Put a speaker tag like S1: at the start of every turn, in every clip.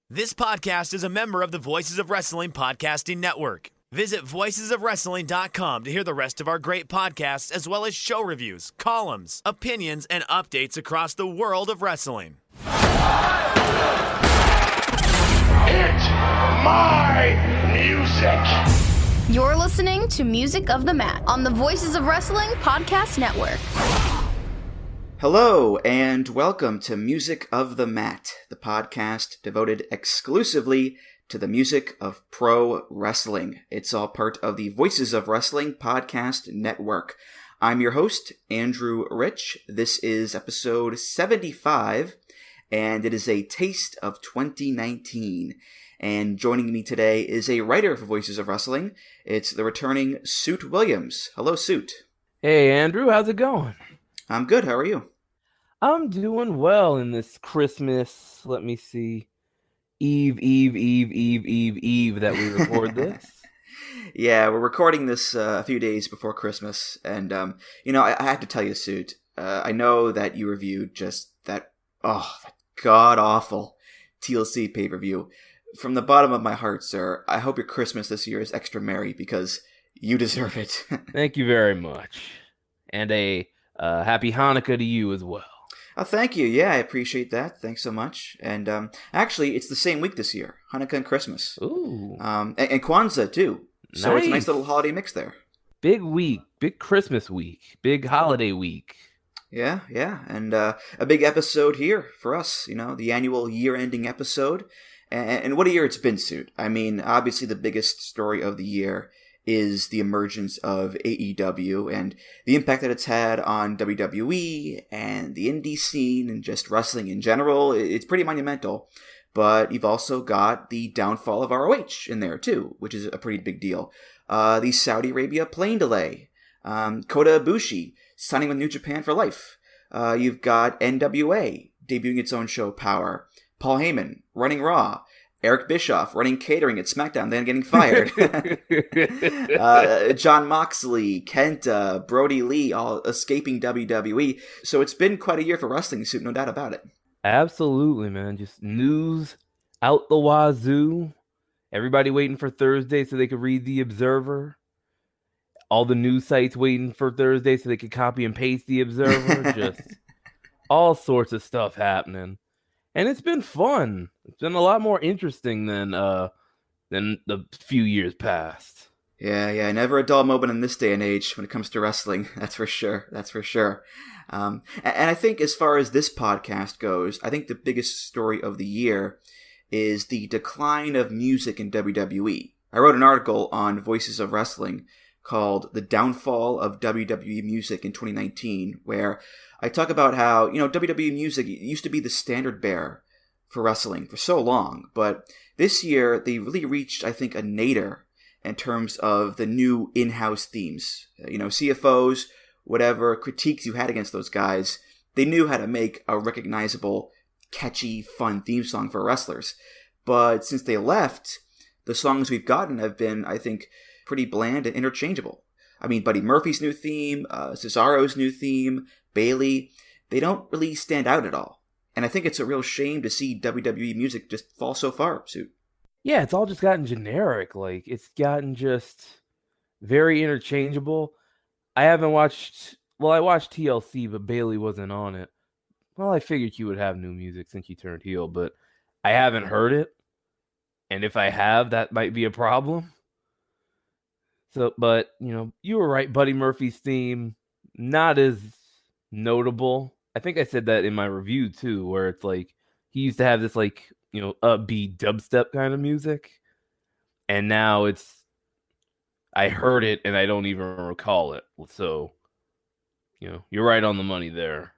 S1: This podcast is a member of the Voices of Wrestling Podcasting Network. Visit voicesofwrestling.com to hear the rest of our great podcasts, as well as show reviews, columns, opinions, and updates across the world of wrestling.
S2: It's my music.
S3: You're listening to Music of the Mat on the Voices of Wrestling Podcast Network.
S4: Hello, and welcome to Music of the Mat, the podcast devoted exclusively to the music of pro wrestling. It's all part of the Voices of Wrestling Podcast Network. I'm your host, Andrew Rich. This is episode 75, and it is a taste of 2019. And joining me today is a writer for Voices of Wrestling. It's the returning Suit Williams. Hello, Suit.
S5: Hey, Andrew, how's it going?
S4: I'm good. How are you?
S5: I'm doing well in this Christmas, let me see, Eve that we record this.
S4: Yeah, we're recording this a few days before Christmas. And, I have to tell you, Suit, I know that you reviewed just that god-awful TLC pay-per-view. From the bottom of my heart, sir, I hope your Christmas this year is extra merry because you deserve it.
S5: Thank you very much. And a happy Hanukkah to you as well.
S4: Oh, thank you. Yeah, I appreciate that. Thanks so much. And actually, it's the same week this year, Hanukkah and Christmas.
S5: Ooh.
S4: And Kwanzaa, too. So It's a nice little holiday mix there.
S5: Big week, big Christmas week, big holiday week.
S4: Yeah. And a big episode here for us, the annual year-ending episode. And what a year it's been, Suit. I mean, obviously the biggest story of the year is the emergence of AEW and the impact that it's had on WWE and the indie scene and just wrestling in general. It's pretty monumental. But you've also got the downfall of ROH in there, too, which is a pretty big deal. The Saudi Arabia plane delay. Kota Ibushi signing with New Japan for life. You've got NWA debuting its own show, Power. Paul Heyman running Raw. Eric Bischoff running catering at SmackDown, then getting fired. Jon Moxley, Kenta, Brody Lee, all escaping WWE. So it's been quite a year for wrestling, Suit, no doubt about it.
S5: Absolutely, man. Just news out the wazoo. Everybody waiting for Thursday so they could read The Observer. All the news sites waiting for Thursday so they could copy and paste The Observer. Just all sorts of stuff happening. And it's been fun. It's been a lot more interesting than the few years past.
S4: Yeah, never a dull moment in this day and age when it comes to wrestling. That's for sure. And I think as far as this podcast goes, I think the biggest story of the year is the decline of music in WWE. I wrote an article on Voices of Wrestling called The Downfall of WWE Music in 2019, where I talk about how, WWE music used to be the standard bearer for wrestling for so long, but this year they really reached, I think, a nadir in terms of the new in-house themes. CFOs, whatever critiques you had against those guys, they knew how to make a recognizable, catchy, fun theme song for wrestlers. But since they left, the songs we've gotten have been, I think, pretty bland and interchangeable. I mean, Buddy Murphy's new theme, Cesaro's new theme, Bailey, they don't really stand out at all. And I think it's a real shame to see WWE music just fall so far, Suit.
S5: Yeah, it's all just gotten generic. Like, it's gotten just very interchangeable. I watched TLC, but Bailey wasn't on it. Well, I figured you would have new music since you turned heel, but I haven't heard it. And if I have, that might be a problem. So, but, you were right. Buddy Murphy's theme, not as notable. I think I said that in my review, too, where it's like, he used to have this, upbeat dubstep kind of music. And now I heard it and I don't even recall it. So, you're right on the money there.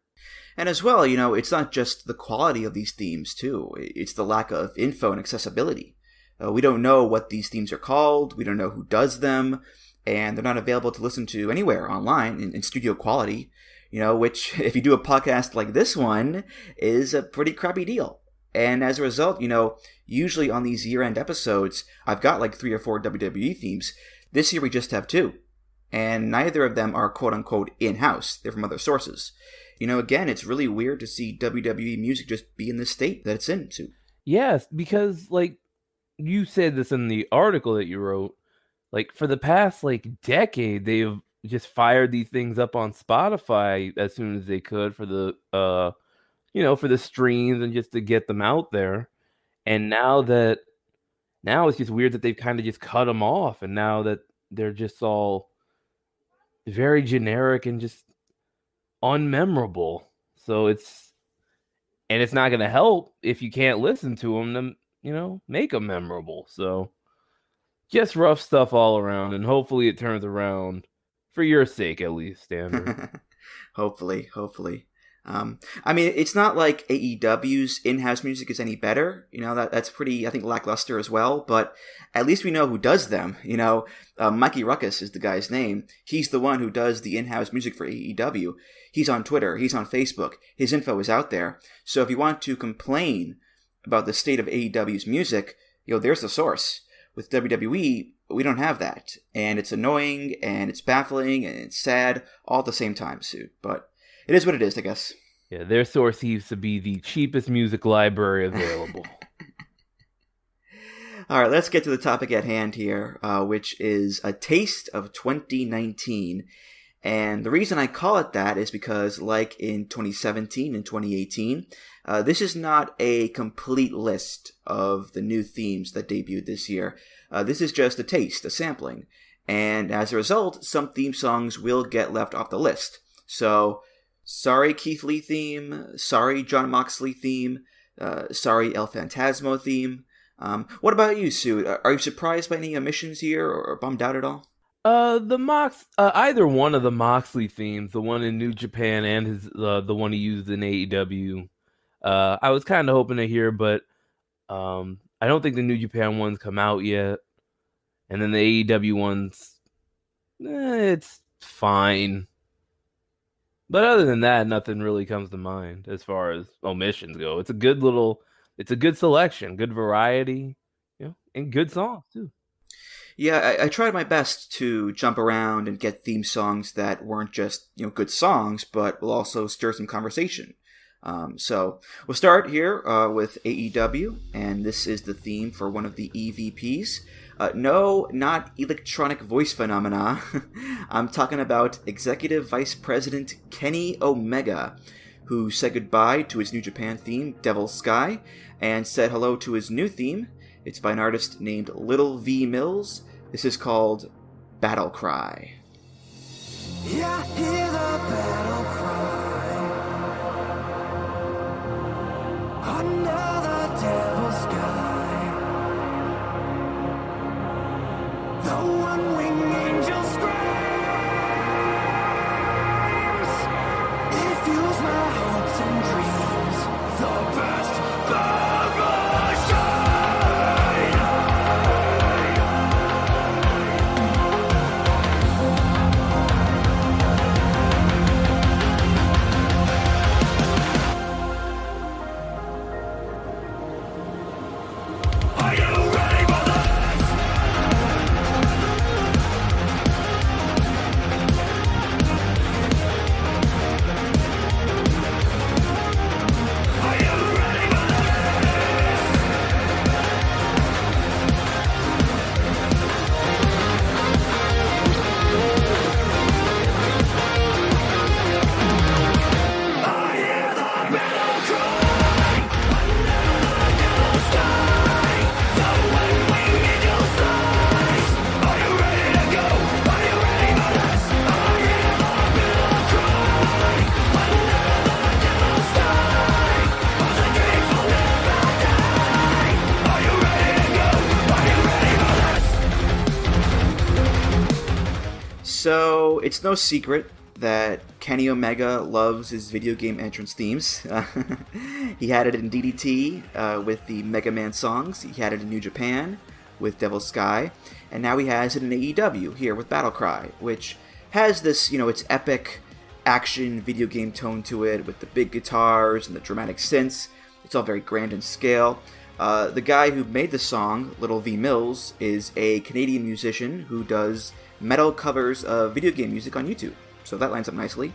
S4: And as well, it's not just the quality of these themes, too. It's the lack of info and accessibility. We don't know what these themes are called. We don't know who does them. And they're not available to listen to anywhere online in studio quality, which, if you do a podcast like this one, is a pretty crappy deal. And as a result, usually on these year-end episodes, I've got like 3 or 4 WWE themes. This year we just have 2. And neither of them are quote-unquote in-house. They're from other sources. Again, it's really weird to see WWE music just be in the state that it's in.
S5: Yes, because like you said this in the article that you wrote, like for the past like decade, they've just fired these things up on Spotify as soon as they could for the for the streams and just to get them out there. And now it's just weird that they've kind of just cut them off, and now that they're just all very generic and just unmemorable. So it's not going to help if you can't listen to them to, make them memorable. So just rough stuff all around, and hopefully it turns around for your sake, at least, Standard.
S4: Hopefully. I mean, it's not like AEW's in-house music is any better. That's pretty, I think, lackluster as well. But at least we know who does them. Mikey Ruckus is the guy's name. He's the one who does the in-house music for AEW. He's on Twitter. He's on Facebook. His info is out there. So if you want to complain about the state of AEW's music, there's the source. With WWE, we don't have that. And it's annoying, and it's baffling, and it's sad, all at the same time, Suit. But it is what it is, I guess.
S5: Yeah, their source seems to be the cheapest music library available.
S4: All right, let's get to the topic at hand here, which is a taste of 2019. And the reason I call it that is because, like in 2017 and 2018, this is not a complete list of the new themes that debuted this year. This is just a taste, a sampling. And as a result, some theme songs will get left off the list. So, sorry Keith Lee theme, sorry Jon Moxley theme, sorry El Phantasmo theme. What about you, Sue? Are you surprised by any omissions here or bummed out at all?
S5: Either one of the Moxley themes, the one in New Japan and the one he used in AEW, I was kind of hoping to hear, but I don't think the New Japan ones come out yet, and then the AEW ones, it's fine. But other than that, nothing really comes to mind as far as omissions go. It's a good selection, good variety, and good songs too.
S4: Yeah, I tried my best to jump around and get theme songs that weren't just, good songs, but will also stir some conversation. So we'll start here with AEW, and this is the theme for one of the EVPs. No, not electronic voice phenomena. I'm talking about Executive Vice President Kenny Omega, who said goodbye to his New Japan theme, Devil's Sky, and said hello to his new theme. It's by an artist named Little V. Mills. This is called Battle Cry.
S6: Yeah, hear the battle cry under the devil's sky. The one-winged angel screams. It fuels my hopes and dreams. The best
S4: So, it's no secret that Kenny Omega loves his video game entrance themes. He had it in DDT with the Mega Man songs. He had it in New Japan with Devil's Sky. And now he has it in AEW here with Battle Cry, which has this, its epic action video game tone to it with the big guitars and the dramatic synths. It's all very grand in scale. The guy who made the song, Little V. Mills, is a Canadian musician who does metal covers of video game music on YouTube. So that lines up nicely.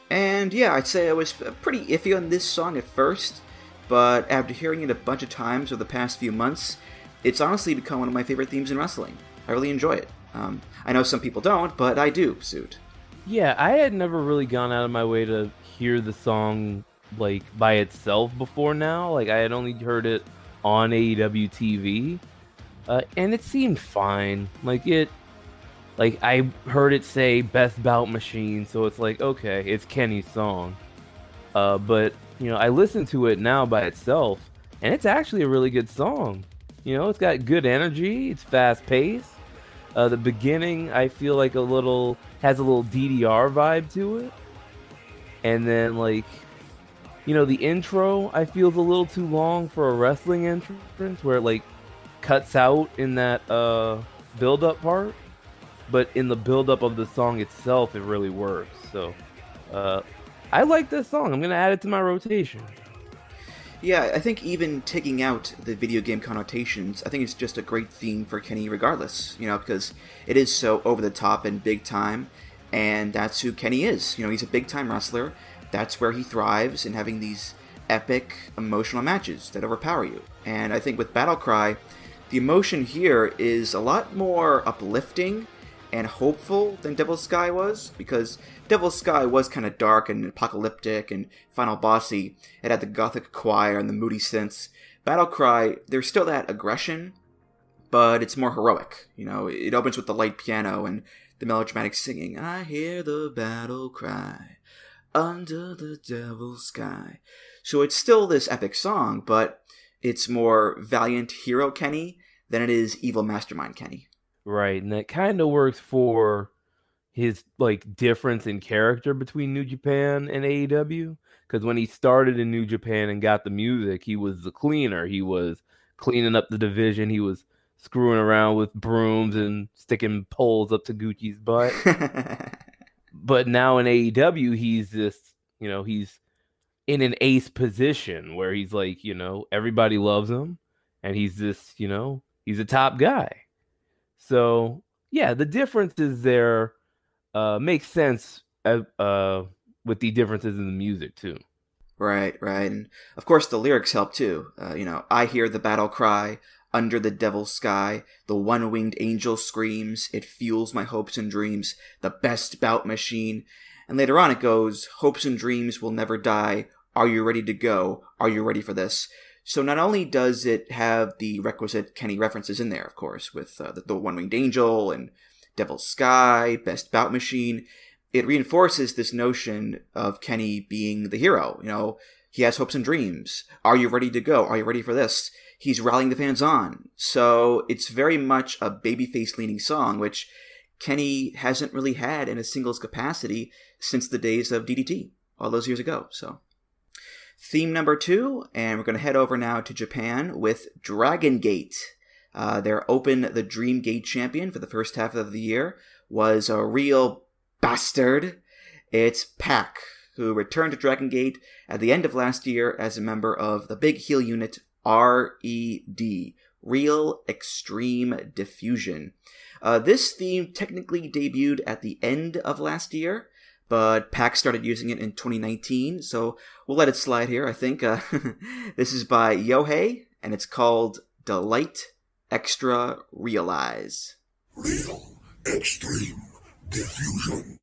S4: And yeah, I'd say I was pretty iffy on this song at first, but after hearing it a bunch of times over the past few months, it's honestly become one of my favorite themes in wrestling. I really enjoy it. I know some people don't, but I do, Suit.
S5: Yeah, I had never really gone out of my way to hear the song like by itself before now. Like I had only heard it on AEW TV, and it seemed fine. Like I heard it say "Best Bout Machine," so it's like okay, it's Kenny's song. But I listened to it now by itself, and it's actually a really good song. It's got good energy. It's fast paced. The beginning, I feel like has a little DDR vibe to it. And then, the intro, I feel is a little too long for a wrestling entrance where it, cuts out in that build-up part. But in the build-up of the song itself, it really works. So, I like this song. I'm going to add it to my rotation.
S4: Yeah, I think even taking out the video game connotations, I think it's just a great theme for Kenny regardless, because it is so over the top and big time, and that's who Kenny is. He's a big time wrestler. That's where he thrives in having these epic, emotional matches that overpower you. And I think with Battle Cry, the emotion here is a lot more uplifting and hopeful than Devil's Sky was, because Devil's Sky was kind of dark and apocalyptic and final bossy. It had the gothic choir and the moody synths. Battle Cry, there's still that aggression, but it's more heroic. It opens with the light piano and the melodramatic singing. I hear the battle cry under the Devil's Sky. So it's still this epic song, but it's more valiant hero Kenny than it is evil mastermind Kenny.
S5: Right, and that kind of works for his difference in character between New Japan and AEW. Because when he started in New Japan and got the music, he was the cleaner. He was cleaning up the division. He was screwing around with brooms and sticking poles up to Gucci's butt. But now in AEW, he's this, he's in an ace position where he's everybody loves him, and he's this, he's a top guy. So, yeah, the differences there make sense with the differences in the music, too.
S4: Right. And, of course, the lyrics help, too. I hear the battle cry under the Devil's Sky. The one-winged angel screams. It fuels my hopes and dreams. The best bout machine. And later on it goes, hopes and dreams will never die. Are you ready to go? Are you ready for this? So not only does it have the requisite Kenny references in there, of course, with the One-Winged Angel and Devil's Sky, Best Bout Machine, it reinforces this notion of Kenny being the hero. He has hopes and dreams. Are you ready to go? Are you ready for this? He's rallying the fans on. So it's very much a babyface-leaning song, which Kenny hasn't really had in a singles capacity since the days of DDT, all those years ago. So theme number 2, and we're going to head over now to Japan with Dragon Gate. Their Open the Dream Gate champion for the first half of the year was a real bastard. It's Pac, who returned to Dragon Gate at the end of last year as a member of the big heel unit RED, Real Extreme Diffusion. This theme technically debuted at the end of last year, but Pac started using it in 2019, so we'll let it slide here, I think. This is by Yohei, and it's called Delight Extra Realize.
S2: Real Extreme Diffusion.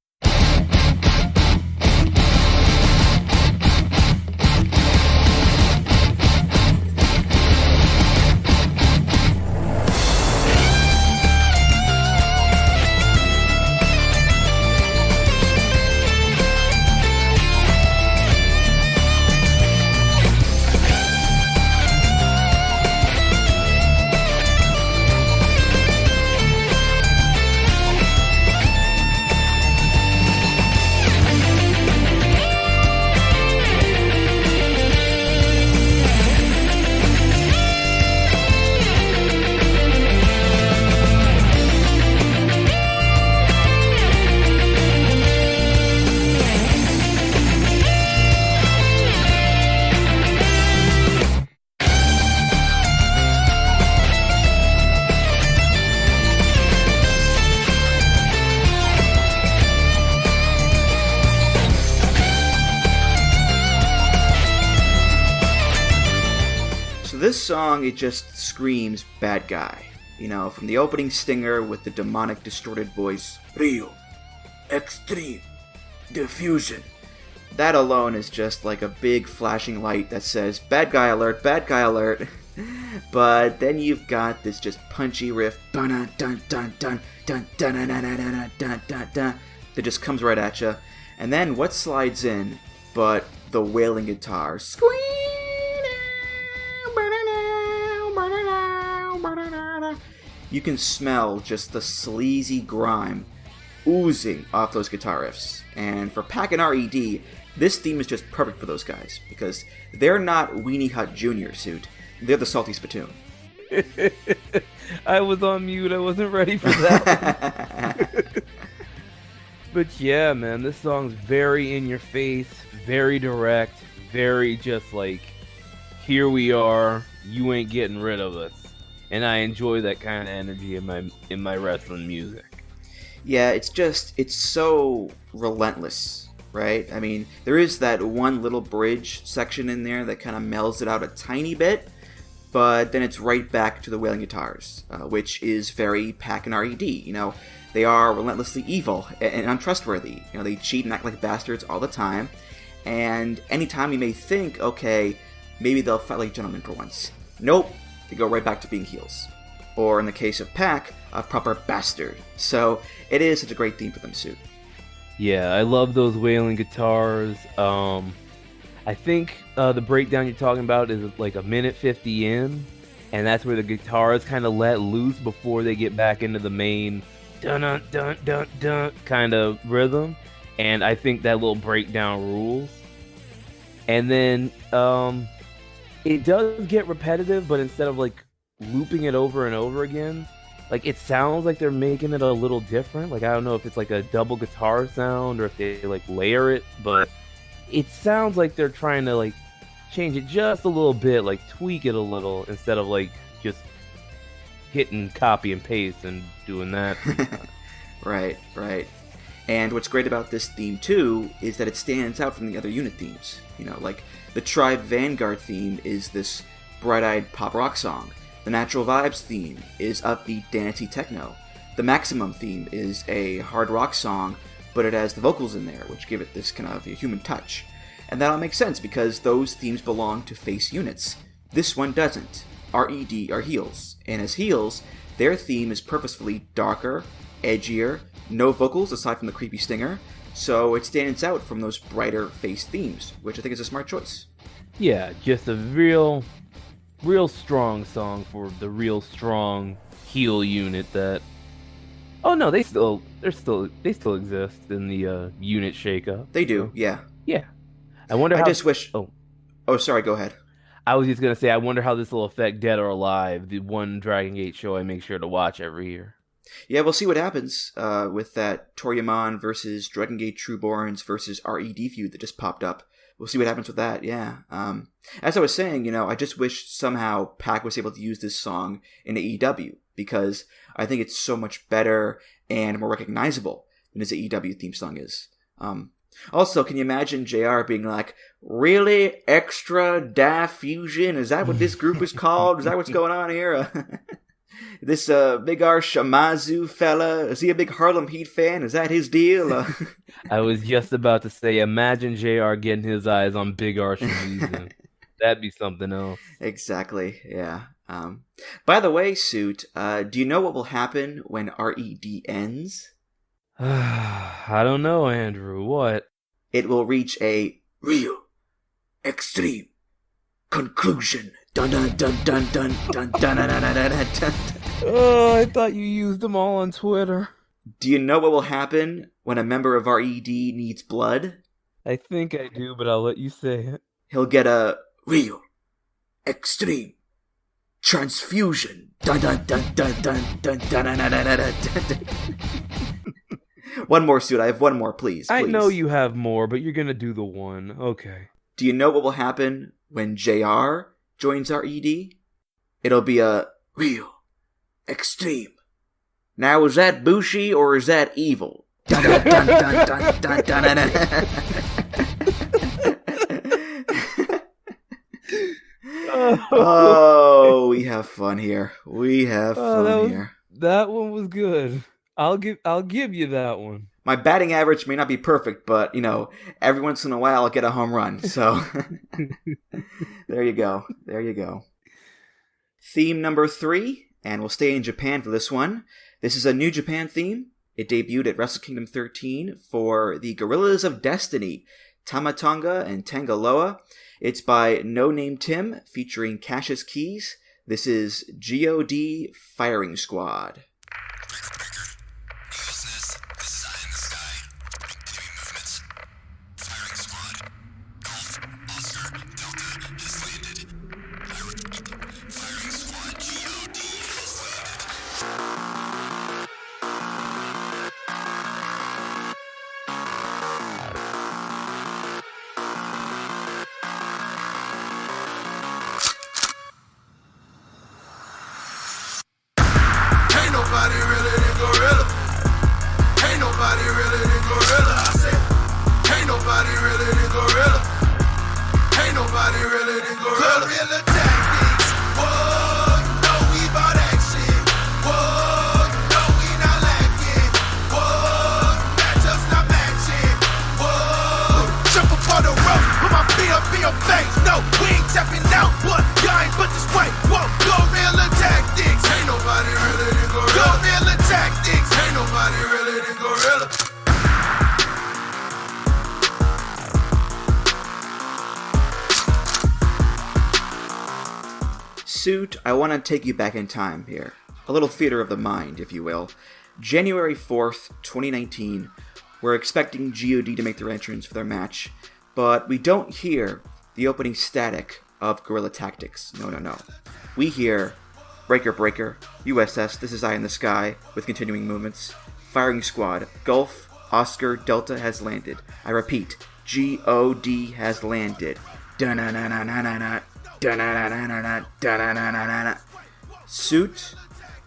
S4: song, it just screams bad guy. You know, from the opening stinger with the demonic distorted voice, Real, Extreme, Diffusion. That alone is just like a big flashing light that says, bad guy alert, bad guy alert. But then you've got this just punchy riff, dun dun dun dun dun dun dun dun dun dun dun dun, that just comes right at you. And then what slides in but the wailing guitar. You can smell just the sleazy grime oozing off those guitar riffs. And for Pac and RED, this theme is just perfect for those guys, because they're not Weenie Hut Jr. suit. They're the Salty Spittoon.
S5: I was on mute. I wasn't ready for that. But yeah, man, this song's very in your face, very direct, very just like, here we are, you ain't getting rid of us. And I enjoy that kind of energy in my wrestling music.
S4: Yeah, it's so relentless, right? I mean, there is that one little bridge section in there that kind of mellows it out a tiny bit, but then it's right back to the wailing guitars, which is very Pac and RED. You know, they are relentlessly evil and untrustworthy. You know, they cheat and act like bastards all the time, and anytime you may think, okay, maybe they'll fight like gentlemen for once. Nope, they go right back to being heels. Or in the case of Pac, a proper bastard. So it is such a great theme for them, Suit.
S5: Yeah, I love those wailing guitars. I think the breakdown you're talking about is like a minute 50 in, and that's where the guitars kind of let loose before they get back into the main dun dun dun dun dun kind of rhythm. And I think that little breakdown rules. And then it does get repetitive, but instead of like looping it over and over again, like it sounds like they're making it a little different. Like I don't know if it's like a double guitar sound or if they like layer it, but it sounds like they're trying to like change it just a little bit, like tweak it a little instead of like just hitting copy and paste and doing that.
S4: Right. And what's great about this theme too is that it stands out from the other unit themes. You know, like the Tribe Vanguard theme is this bright-eyed pop rock song. The Natural Vibes theme is upbeat dancey techno. The Maximum theme is a hard rock song, but it has the vocals in there, which give it this kind of a human touch. And that all makes sense because those themes belong to face units. This one doesn't. RED are heels, and as heels, their theme is purposefully darker, edgier, no vocals aside from the creepy stinger, so it stands out from those brighter face themes, which I think is a smart choice.
S5: Yeah, just a real strong song for the real strong heel unit that. Oh no, they still exist in the unit shakeup.
S4: They do, yeah.
S5: Yeah. I wonder.
S4: I just wish. Oh, sorry. Go ahead.
S5: I was just gonna say, I wonder how this will affect Dead or Alive, the one Dragon Gate show I make sure to watch every year.
S4: Yeah, we'll see what happens with that Toryumon versus Dragon Gate Trueborns versus RED feud that just popped up. We'll see what happens with that, yeah. As I was saying, you know, I just wish somehow Pac was able to use this song in AEW, because I think it's so much better and more recognizable than his AEW theme song is. Also, can you imagine JR being like, really? Extra Diffusion? Is that what this group is called? Is that what's going on here? This Big R Shamazu fella, is he a big Harlem Heat fan? Is that his deal?
S5: I was just about to say, imagine JR getting his eyes on Big R Shamazu. That'd be something else.
S4: Exactly, yeah. By the way, Suit, do you know what will happen when RED ends?
S5: I don't know, Andrew. What?
S4: It will reach a real, extreme conclusion. Dun dun dun dun dun dun dun dun dun dun dun.
S5: Oh, I thought you used them all on Twitter.
S4: Do you know what will happen when a member of RED needs blood?
S5: I think I do, but I'll let you say it.
S4: He'll get a real, extreme transfusion. Dun dun dun dun dun dun dun dun dun dun dun. One more, Suit. I have one more, please.
S5: I know you have more, but you're gonna do the one. Okay.
S4: Do you know what will happen when JR joins RED? It'll be a real, extreme. Now, is that Bushi or is that evil? Dun, dun, dun, dun, dun, dun, dun, dun, dun. Oh, we have fun here. We have fun here.
S5: That one was good. I'll give you that one.
S4: My batting average may not be perfect, but, every once in a while I'll get a home run. So, there you go. There you go. Theme number 3, and we'll stay in Japan for this one. This is a New Japan theme. It debuted at Wrestle Kingdom 13 for the Guerrillas of Destiny, Tamatonga and Tangaloa. It's by No Name Tim, featuring Cassius Keys. This is G.O.D. Firing Squad.
S2: nobody realer than Gorilla. Ain't nobody realer than Gorilla. I said, ain't nobody realer than Gorilla. Ain't nobody realer than Gorilla. Gorilla tactics. Whoa, you know we bout action. Whoa, you know we not lacking. Whoa, matchups not matching. Whoa, jump up on the rope, put my feet up in your face. No, we ain't tapping out. What? Y'all ain't but this way. Whoa, Gorilla tactics. Ain't nobody realer than Gorilla. Gorilla tactics. Ain't nobody realer than Gorilla.
S4: Suit, I want to take you back in time here. A little theater of the mind, if you will. January 4th, 2019, we're expecting G.O.D. to make their entrance for their match, but we don't hear the opening static of Guerrilla Tactics. No. We hear Breaker Breaker, USS, This Is I in the Sky, with continuing movements. Firing Squad, Gulf, Oscar, Delta has landed. I repeat, G.O.D. has landed. Da-na-na-na-na-na-na. Da-na-na-na-na-na. Suit,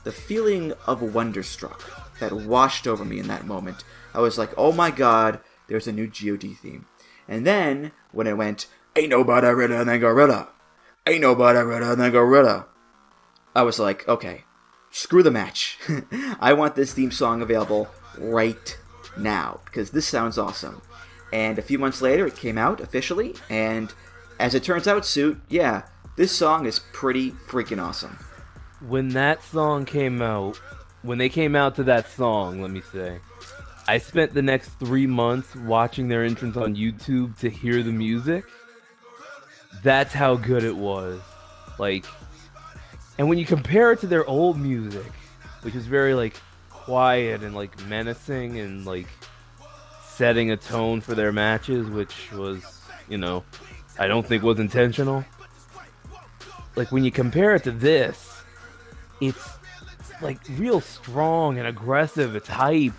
S4: the feeling of wonderstruck that washed over me in that moment. I was like, oh my god, there's a new G.O.D. theme. And then, when it went, ain't nobody realer than Gorilla. Ain't nobody realer than Gorilla. I was like, okay, screw the match. I want this theme song available right now, because this sounds awesome. And a few months later, it came out officially, and as it turns out, Suit, yeah, this song is pretty freaking awesome.
S5: When that song came out, when they came out to that song, let me say, I spent the next 3 months watching their entrance on YouTube to hear the music. That's how good it was. Like, and when you compare it to their old music, which is very, like, quiet and, like, menacing and, like, setting a tone for their matches, which was, I don't think was intentional. Like, when you compare it to this, it's, like, real strong and aggressive. It's hype.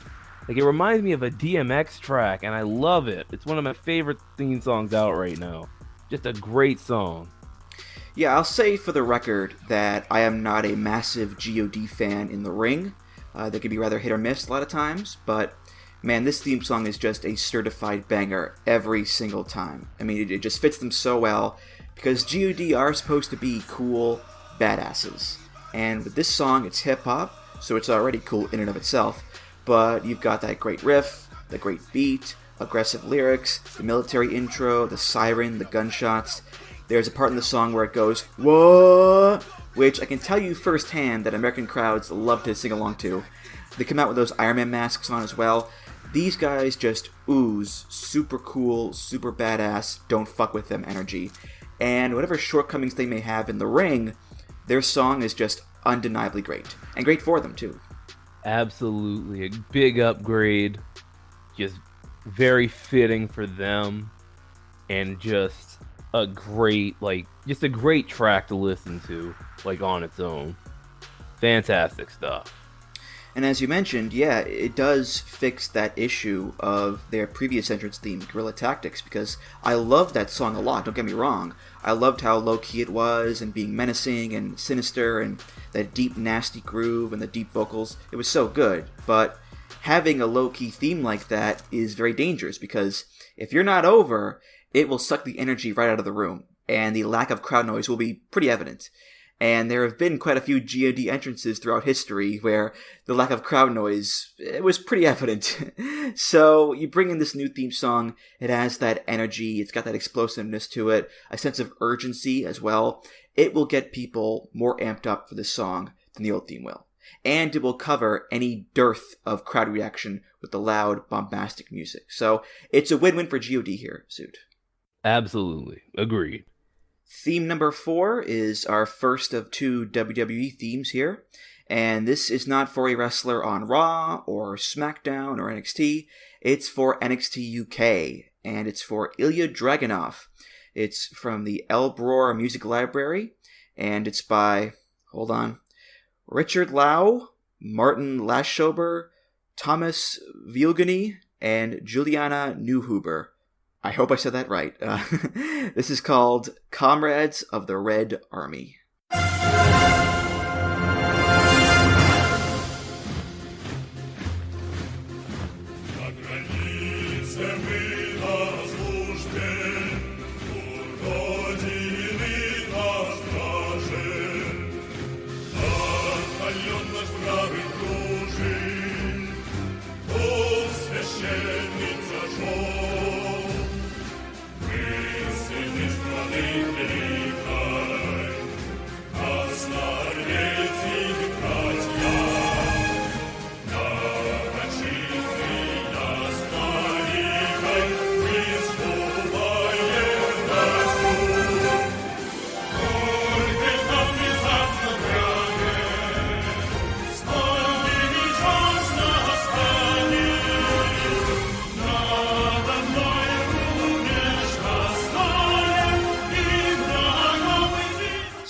S5: Like, it reminds me of a DMX track, and I love it. It's one of my favorite theme songs out right now. Just a great song.
S4: Yeah, I'll say for the record that I am not a massive G.O.D. fan in the ring. They can be rather hit or miss a lot of times, but man, this theme song is just a certified banger every single time. I mean, it just fits them so well, because G.O.D. are supposed to be cool badasses. And with this song, it's hip-hop, so it's already cool in and of itself, but you've got that great riff, the great beat, aggressive lyrics, the military intro, the siren, the gunshots. There's a part in the song where it goes, "What?" which I can tell you firsthand that American crowds love to sing along to. They come out with those Iron Man masks on as well. These guys just ooze super cool, super badass, don't fuck with them energy. And whatever shortcomings they may have in the ring, their song is just undeniably great. And great for them, too.
S5: Absolutely. A big upgrade. Just very fitting for them. And just a great, just a great track to listen to, on its own. Fantastic stuff.
S4: And as you mentioned, yeah, it does fix that issue of their previous entrance theme, Guerrilla Tactics, because I loved that song a lot, don't get me wrong. I loved how low-key it was, and being menacing and sinister, and that deep, nasty groove, and the deep vocals. It was so good, but having a low-key theme like that is very dangerous, because if you're not over, it will suck the energy right out of the room. and the lack of crowd noise will be pretty evident. And there have been quite a few G.O.D. entrances throughout history where the lack of crowd noise, it was pretty evident. So you bring in this new theme song, it has that energy, it's got that explosiveness to it, a sense of urgency as well. It will get people more amped up for this song than the old theme will. And it will cover any dearth of crowd reaction with the loud, bombastic music. So it's a win-win for G.O.D. here, Suit.
S5: Absolutely. Agreed.
S4: Theme number 4 is our first of 2 WWE themes here, and this is not for a wrestler on Raw or SmackDown or NXT, it's for NXT UK, and it's for Ilya Dragunov. It's from the El Bror Music Library, and it's by, Richard Lau, Martin Laschober, Thomas Vilgany, and Juliana Neuhuber. I hope I said that right. This is called Comrades of the Red Army.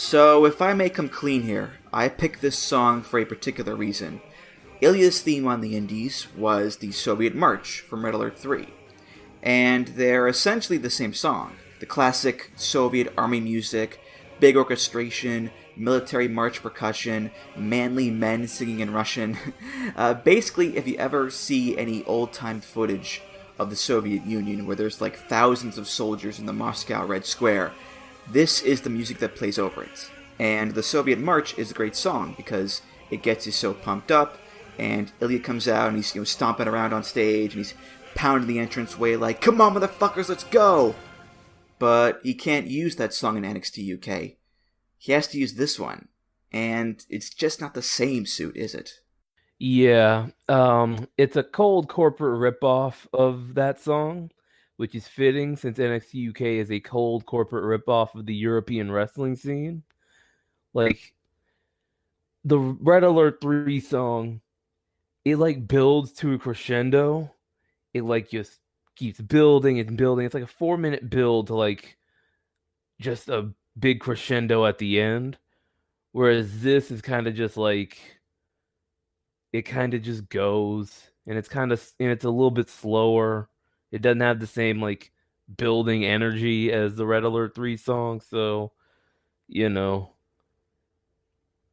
S4: So, if I may come clean here, I picked this song for a particular reason. Ilya's theme on the Indies was the Soviet March from Red Alert 3. And they're essentially the same song. The classic Soviet army music, big orchestration, military march percussion, manly men singing in Russian. Basically, if you ever see any old-time footage of the Soviet Union where there's like thousands of soldiers in the Moscow Red Square, this is the music that plays over it. And the Soviet March is a great song because it gets you so pumped up, and Ilya comes out and he's stomping around on stage and he's pounding the entranceway like, "Come on, motherfuckers, let's go!" But he can't use that song in NXT UK. He has to use this one. And it's just not the same, Suit, is it?
S5: Yeah, it's a cold corporate ripoff of that song, which is fitting since NXT UK is a cold corporate ripoff of the European wrestling scene. Like, the Red Alert 3 song, it like builds to a crescendo. It like just keeps building and building. It's like a 4-minute build to like just a big crescendo at the end. Whereas this is kind of just like, it kind of just goes, and it's a little bit slower. It doesn't have the same like building energy as the Red Alert 3 song, so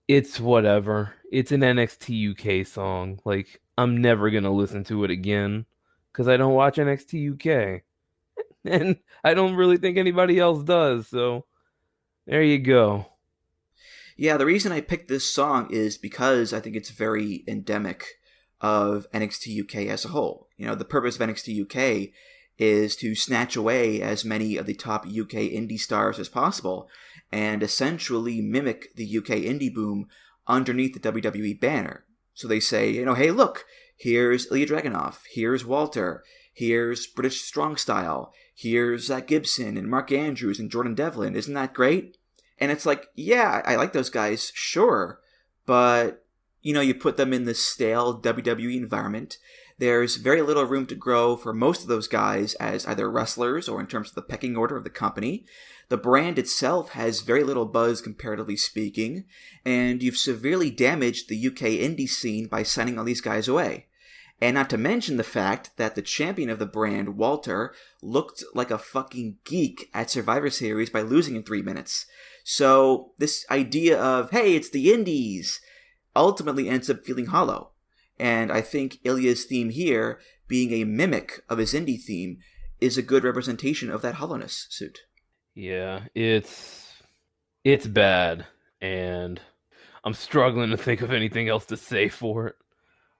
S5: it's whatever. It's an NXT UK song. Like, I'm never gonna listen to it again because I don't watch NXT UK, and I don't really think anybody else does. So there you go.
S4: Yeah, the reason I picked this song is because I think it's very endemic of NXT UK as a whole. The purpose of NXT UK is to snatch away as many of the top UK indie stars as possible and essentially mimic the UK indie boom underneath the WWE banner. So they say, hey, look, here's Ilya Dragunov, here's Walter, here's British Strong Style, here's Zach Gibson and Mark Andrews and Jordan Devlin. Isn't that great? And it's like, yeah, I like those guys, sure, but you put them in this stale WWE environment. There's very little room to grow for most of those guys as either wrestlers or in terms of the pecking order of the company. The brand itself has very little buzz, comparatively speaking, and you've severely damaged the UK indie scene by signing all these guys away. And not to mention the fact that the champion of the brand, Walter, looked like a fucking geek at Survivor Series by losing in 3 minutes. So this idea of, hey, it's the indies, ultimately ends up feeling hollow. And I think Ilya's theme here, being a mimic of his indie theme, is a good representation of that hollowness, Suit.
S5: Yeah, it's bad, and I'm struggling to think of anything else to say for it.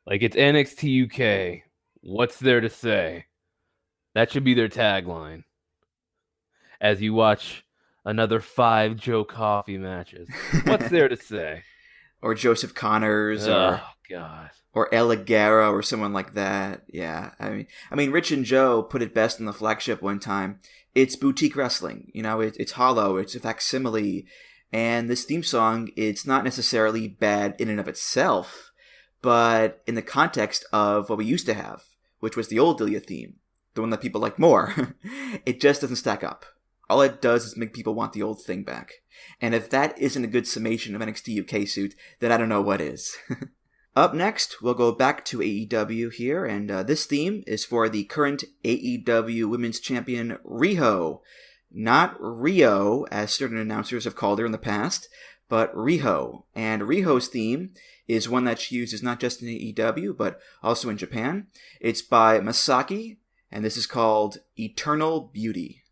S5: Like, it's NXT UK. What's there to say? That should be their tagline. As you watch another 5 Joe Coffey matches. What's there to say?
S4: Or Joseph Connors,
S5: Oh, God.
S4: or El Ligero, or someone like that. Yeah, I mean, Rich and Joe put it best in the flagship one time. It's boutique wrestling. You know, it's hollow. It's a facsimile. And this theme song, it's not necessarily bad in and of itself, but in the context of what we used to have, which was the old Delia theme, the one that people like more, it just doesn't stack up. All it does is make people want the old thing back. And if that isn't a good summation of NXT UK Suit, then I don't know what is. Up next, we'll go back to AEW here, and this theme is for the current AEW Women's Champion, Riho. Not Rio, as certain announcers have called her in the past, but Riho. And Riho's theme is one that she uses not just in AEW, but also in Japan. It's by Masaki, and this is called Eternal Beauty.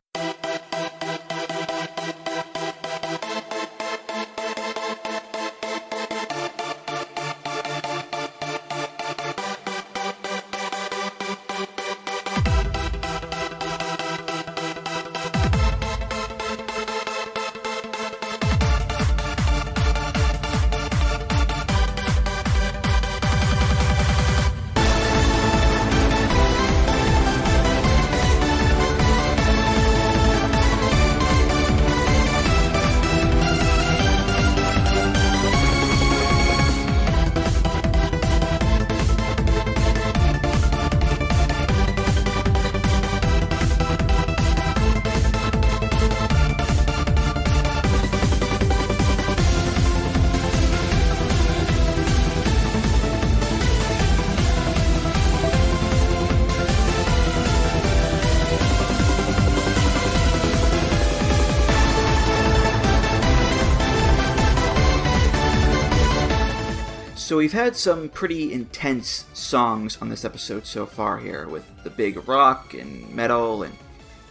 S4: So we've had some pretty intense songs on this episode so far here, with the big rock and metal and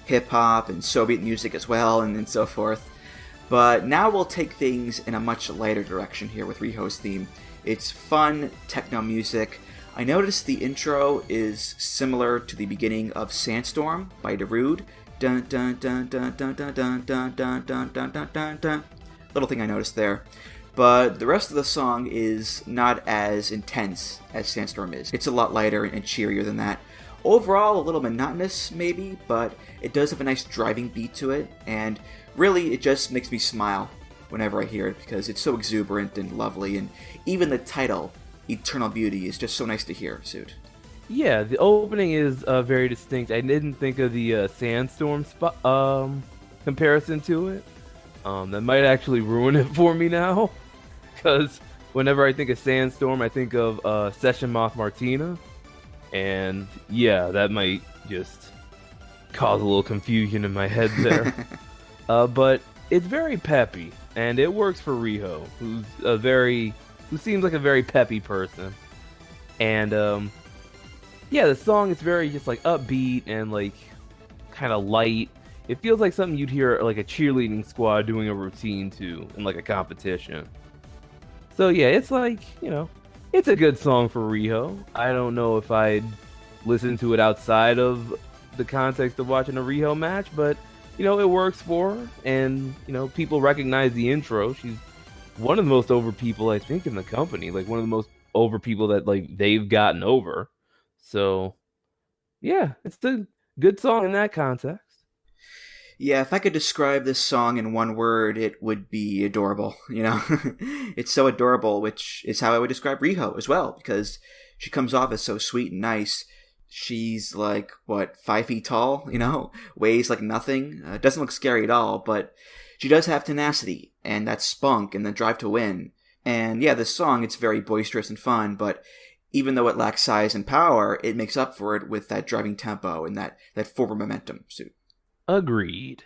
S4: hip-hop and Soviet music as well, and so forth. But now we'll take things in a much lighter direction here with Riho's theme. It's fun techno music. I noticed the intro is similar to the beginning of Sandstorm by Darude. Dun dun dun dun dun dun dun dun dun dun dun dun dun dun. Little thing I noticed there. But the rest of the song is not as intense as Sandstorm is. It's a lot lighter and cheerier than that. Overall, a little monotonous, maybe, but it does have a nice driving beat to it, and really, it just makes me smile whenever I hear it, because it's so exuberant and lovely, and even the title, Eternal Beauty, is just so nice to hear, Suit.
S5: Yeah, the opening is very distinct. I didn't think of the Sandstorm comparison to it. That might actually ruin it for me now. Because whenever I think of Sandstorm, I think of Session Moth Martina. And yeah, that might just cause a little confusion in my head there. But it's very peppy, and it works for Riho, who seems like a very peppy person. And yeah, the song is very just like upbeat and like kind of light. It feels like something you'd hear like a cheerleading squad doing a routine to in like a competition. So yeah, it's like, you know, it's a good song for Riho. I don't know if I'd listen to it outside of the context of watching a Riho match, but, you know, it works for her. And, you know, people recognize the intro. She's one of the most over people, I think, in the company. Like, one of the most over people that, like, they've gotten over. So, yeah, it's a good song in that context.
S4: Yeah, if I could describe this song in one word, it would be adorable, you know? It's so adorable, which is how I would describe Riho as well, because she comes off as so sweet and nice. She's like, 5 feet tall, you know? Weighs like nothing. Doesn't look scary at all, but she does have tenacity, and that spunk, and the drive to win. And yeah, this song, it's very boisterous and fun, but even though it lacks size and power, it makes up for it with that driving tempo and that forward momentum, Suit.
S5: Agreed.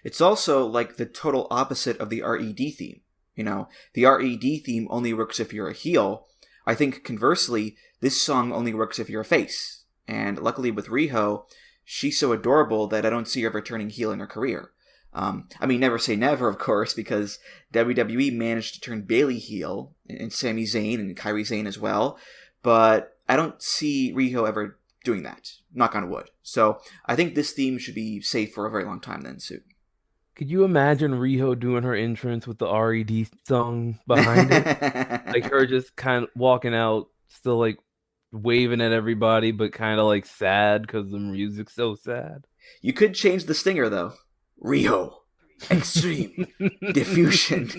S4: It's also like the total opposite of the RED theme. You know, the RED theme only works if you're a heel. I think conversely, this song only works if you're a face. And luckily with Riho, she's so adorable that I don't see her ever turning heel in her career. I mean, never say never, of course, because WWE managed to turn Bayley heel, and Sami Zayn and Kairi Sane as well, but I don't see Riho ever doing that, knock on wood. So I think this theme should be safe for a very long time then, Sue.
S5: Could you imagine Riho doing her entrance with the RED song behind it? Like her just kind of walking out, still like waving at everybody, but kind of like sad because the music's so sad.
S4: You could change the stinger, though. Riho. Extreme. Diffusion.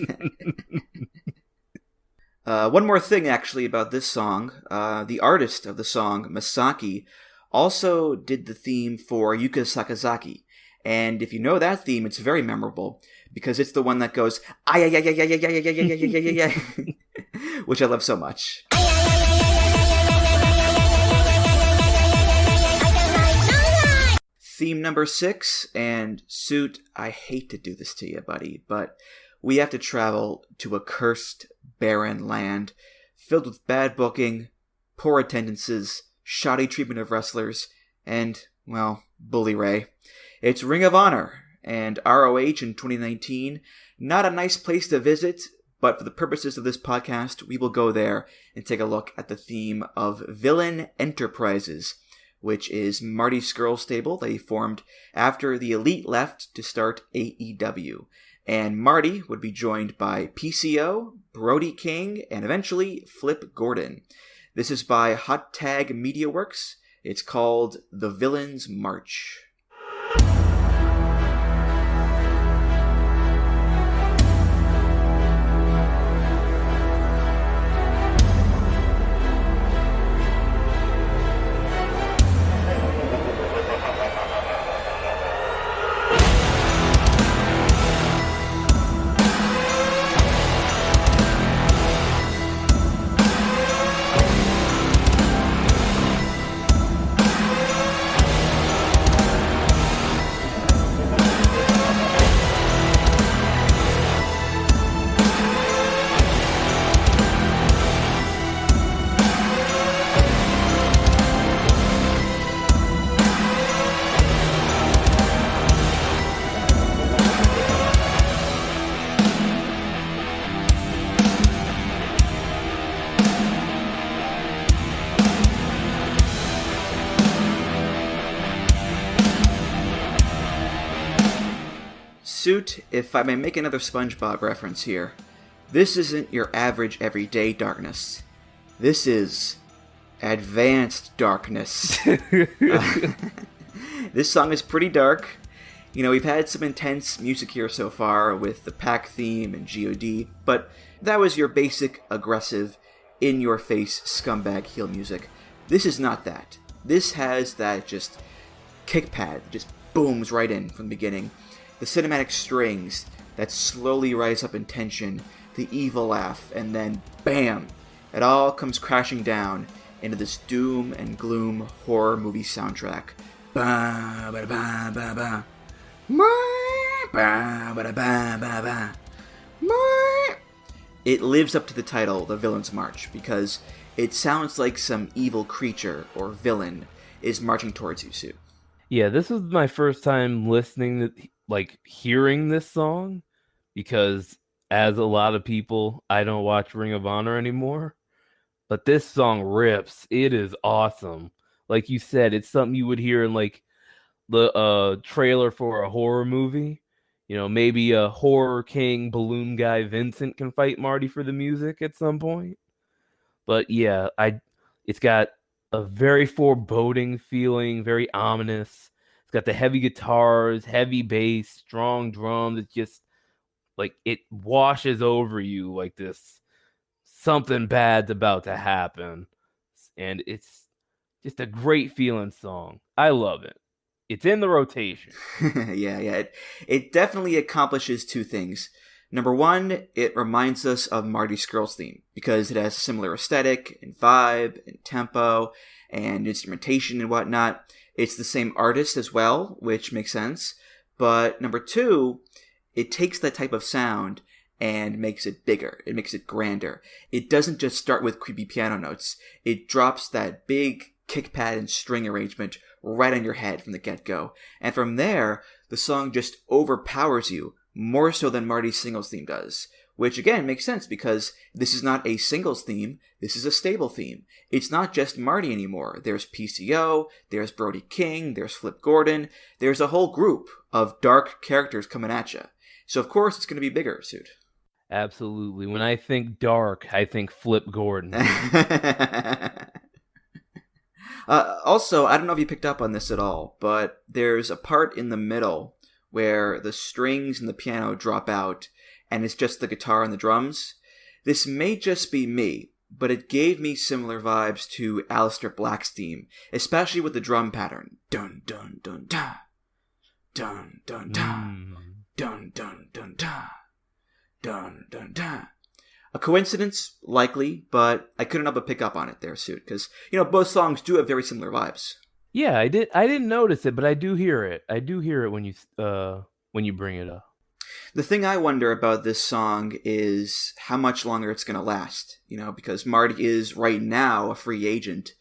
S4: One more thing, actually, about this song. The artist of the song, Masaki, also did the theme for Yuka Sakazaki. And if you know that theme, it's very memorable because it's the one that goes, ay, ay, ay, ay, ay, ay, ay, ay, ay, ay, ay, ay, ay, which I love so much. Theme number 6, and Suit, I hate to do this to you, buddy, but we have to travel to a cursed, barren land filled with bad booking, poor attendances, shoddy treatment of wrestlers, and, well, Bully Ray. It's Ring of Honor, and ROH in 2019. Not a nice place to visit, but for the purposes of this podcast, we will go there and take a look at the theme of Villain Enterprises, which is Marty Scurll's stable that he formed after the Elite left to start AEW. And Marty would be joined by PCO, Brody King, and eventually Flip Gordon. This is by Hot Tag Media Works. It's called The Villain's March. Suit, if I may make another SpongeBob reference here, this isn't your average everyday darkness. This is advanced darkness. This song is pretty dark. You know, we've had some intense music here so far with the Pac theme and G.O.D, but that was your basic, aggressive, in-your-face scumbag heel music. This is not that. This has that just kick pad that just booms right in from the beginning. The cinematic strings that slowly rise up in tension, the evil laugh, and then BAM! It all comes crashing down into this doom and gloom horror movie soundtrack. Ba ba ba ba ba. Ba ba ba ba ba. It lives up to the title, The Villain's March, because it sounds like some evil creature or villain is marching towards you, Sue.
S5: Yeah, this was my first time listening to, hearing this song, because as a lot of people, I don't watch Ring of Honor anymore. But this song rips. It is awesome. Like you said, it's something you would hear in the trailer for a horror movie. You know, maybe a horror king balloon guy Vincent can fight Marty for the music at some point. But yeah, it's got a very foreboding feeling, very ominous. It's got the heavy guitars, heavy bass, strong drums. It's just like it washes over you like this. Something bad's about to happen. And it's just a great feeling song. I love it. It's in the rotation.
S4: Yeah. It definitely accomplishes two things. Number one, it reminds us of Marty Scurll's theme because it has a similar aesthetic and vibe and tempo and instrumentation and whatnot. It's the same artist as well, which makes sense. But number two, it takes that type of sound and makes it bigger. It makes it grander. It doesn't just start with creepy piano notes. It drops that big kick pad and string arrangement right on your head from the get-go. And from there, the song just overpowers you, more so than Marty's singles theme does. Which again makes sense because this is not a singles theme, this is a stable theme. It's not just Marty anymore. There's PCO, there's Brody King, there's Flip Gordon, there's a whole group of dark characters coming at you. So of course it's going to be bigger, Suit.
S5: Absolutely. When I think dark, I think Flip Gordon.
S4: Also, I don't know if you picked up on this at all, but there's a part in the middle where the strings and the piano drop out, and it's just the guitar and the drums. This may just be me, but it gave me similar vibes to Aleister Black's theme, especially with the drum pattern. Dun dun dun da, dun dun da, dun dun dun da, dun dun da. A coincidence, likely, but I couldn't help but pick up on it there, Suit, because both songs do have very similar vibes.
S5: Yeah, I didn't notice it, but I do hear it. I do hear it when you bring it up.
S4: The thing I wonder about this song is how much longer it's going to last, because Marty is right now a free agent,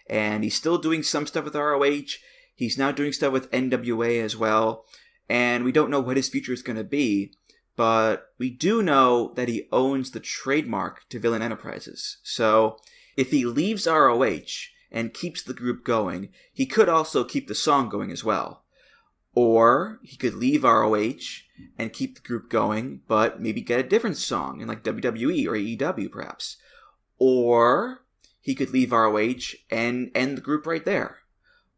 S4: and he's still doing some stuff with ROH. He's now doing stuff with NWA as well, and we don't know what his future is going to be, but we do know that he owns the trademark to Villain Enterprises. So if he leaves ROH and keeps the group going, he could also keep the song going as well. Or he could leave ROH and keep the group going, but maybe get a different song in like WWE or AEW perhaps. Or he could leave ROH and end the group right there.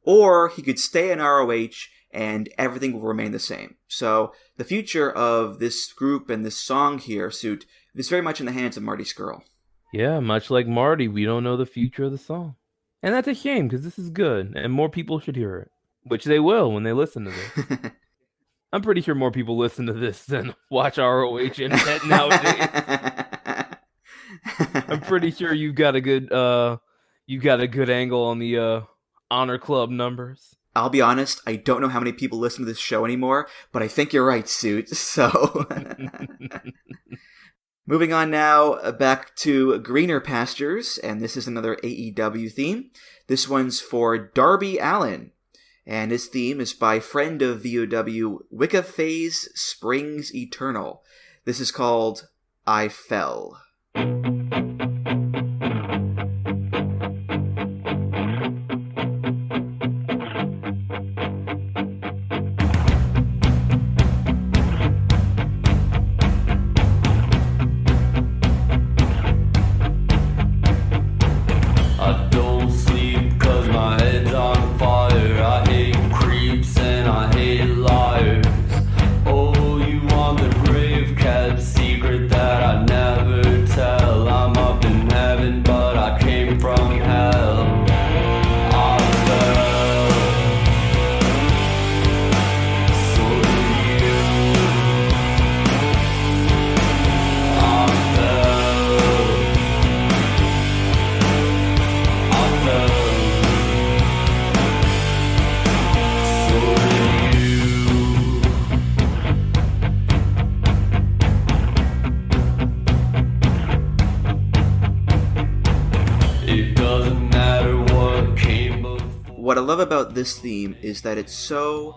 S4: Or he could stay in ROH and everything will remain the same. So the future of this group and this song here, Suit, is very much in the hands of Marty Scurll.
S5: Yeah, much like Marty, we don't know the future of the song. And that's a shame because this is good and more people should hear it. Which they will when they listen to this. I'm pretty sure more people listen to this than watch ROH Internet nowadays. I'm pretty sure you've got a good angle on the Honor Club numbers.
S4: I'll be honest, I don't know how many people listen to this show anymore, but I think you're right, Suit. So, moving on now, back to Greener Pastures, and this is another AEW theme. This one's for Darby Allin. And his theme is by friend of VOW, Wicca Phase Springs Eternal. This is called I Fell.
S7: I don't sleep 'cause my head's on fire. I hate creeps and I hate liars. Oh, you want the grave kept secret that I never tell. I'm up in heaven, but I came from hell. I fell. So did you. I fell. I fell. So did you. It doesn't matter what came before.
S4: What I love about this theme is that it so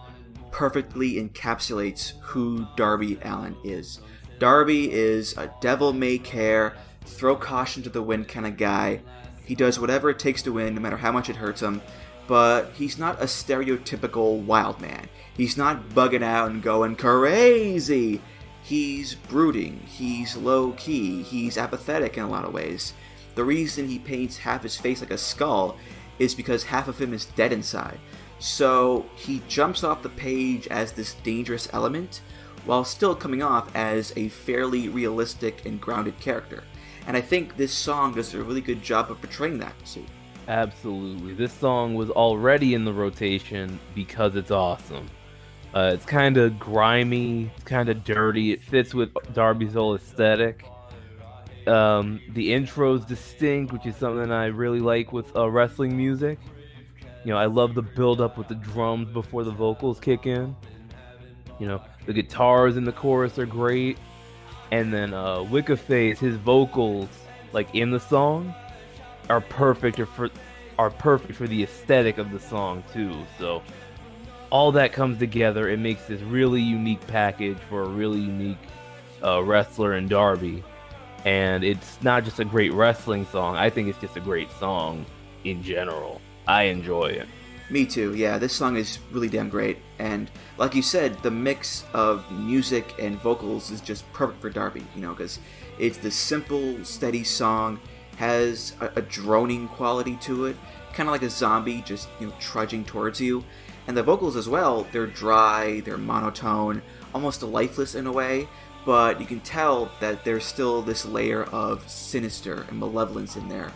S4: perfectly encapsulates who Darby Allin is. Darby is a devil-may-care, throw caution to the wind kind of guy. He does whatever it takes to win, no matter how much it hurts him. But he's not a stereotypical wild man. He's not bugging out and going crazy. He's brooding. He's low-key. He's apathetic in a lot of ways. The reason he paints half his face like a skull is because half of him is dead inside. So he jumps off the page as this dangerous element, while still coming off as a fairly realistic and grounded character. And I think this song does a really good job of portraying that, too.
S5: Absolutely. This song was already in the rotation because it's awesome. It's kind of grimy, it's kind of dirty. It fits with Darby's whole aesthetic. The intro's distinct, which is something I really like with wrestling music. I love the build-up with the drums before the vocals kick in. The guitars in the chorus are great. And then Wicca Phase, his vocals, like in the song, are perfect are perfect for the aesthetic of the song too. So all that comes together, it makes this really unique package for a really unique wrestler in Darby. And it's not just a great wrestling song. I think it's just a great song in general. I enjoy it.
S4: Me too, yeah. This song is really damn great. And like you said, the mix of music and vocals is just perfect for Darby, because it's the simple, steady song, has a droning quality to it, kind of like a zombie just, trudging towards you. And the vocals as well, they're dry, they're monotone, almost lifeless in a way, but you can tell that there's still this layer of sinister and malevolence in there.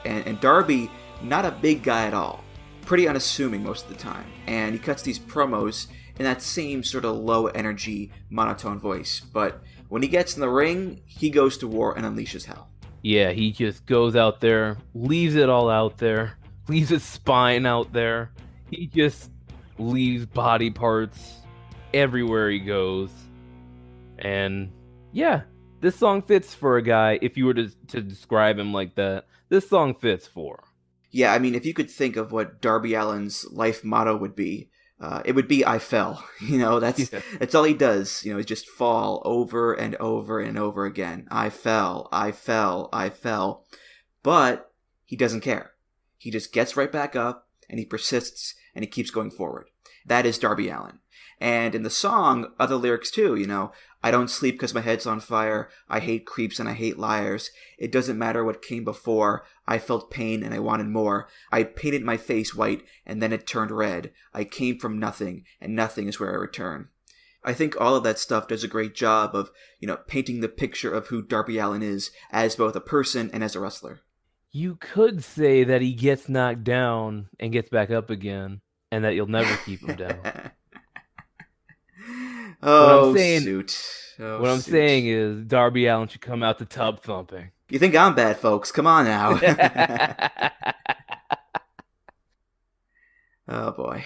S4: And Darby, not a big guy at all. Pretty unassuming most of the time. And he cuts these promos in that same sort of low energy, monotone voice. But when he gets in the ring, he goes to war and unleashes hell.
S5: Yeah, he just goes out there, leaves it all out there, leaves his spine out there. He just leaves body parts everywhere he goes. And yeah, this song fits for a guy. If you were to describe him like that, this song fits for.
S4: Yeah, I mean, if you could think of what Darby Allin's life motto would be, it would be "I fell." That's all he does. Is just fall over and over and over again. I fell, I fell, I fell. But he doesn't care. He just gets right back up and he persists and he keeps going forward. That is Darby Allin. And in the song, other lyrics too, I don't sleep because my head's on fire. I hate creeps and I hate liars. It doesn't matter what came before. I felt pain and I wanted more. I painted my face white and then it turned red. I came from nothing and nothing is where I return. I think all of that stuff does a great job of, painting the picture of who Darby Allin is as both a person and as a wrestler.
S5: You could say that he gets knocked down and gets back up again, and that you'll never keep him down.
S4: Oh,
S5: what I'm saying is Darby Allin should come out to tub thumping.
S4: You think I'm bad, folks? Come on now. Oh boy.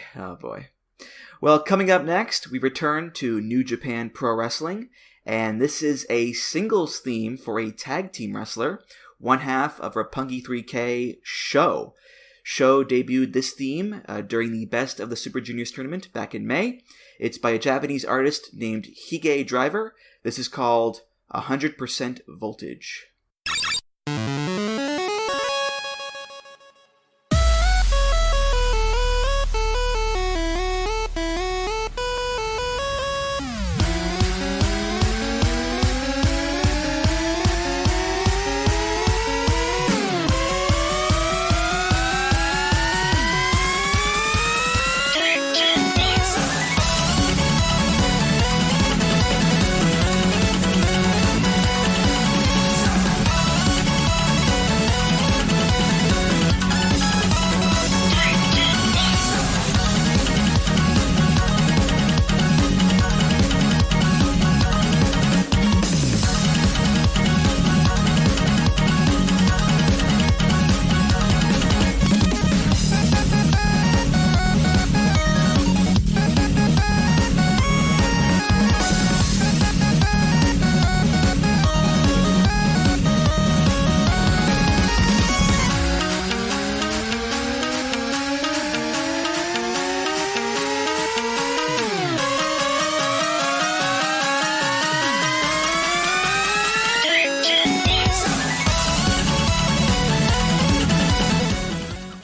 S4: Well, coming up next, we return to New Japan Pro Wrestling, and this is a singles theme for a tag team wrestler, one half of Roppongi 3K, Sho. Sho debuted this theme during the Best of the Super Juniors tournament back in May. It's by a Japanese artist named Hige Driver. This is called 100% Voltage.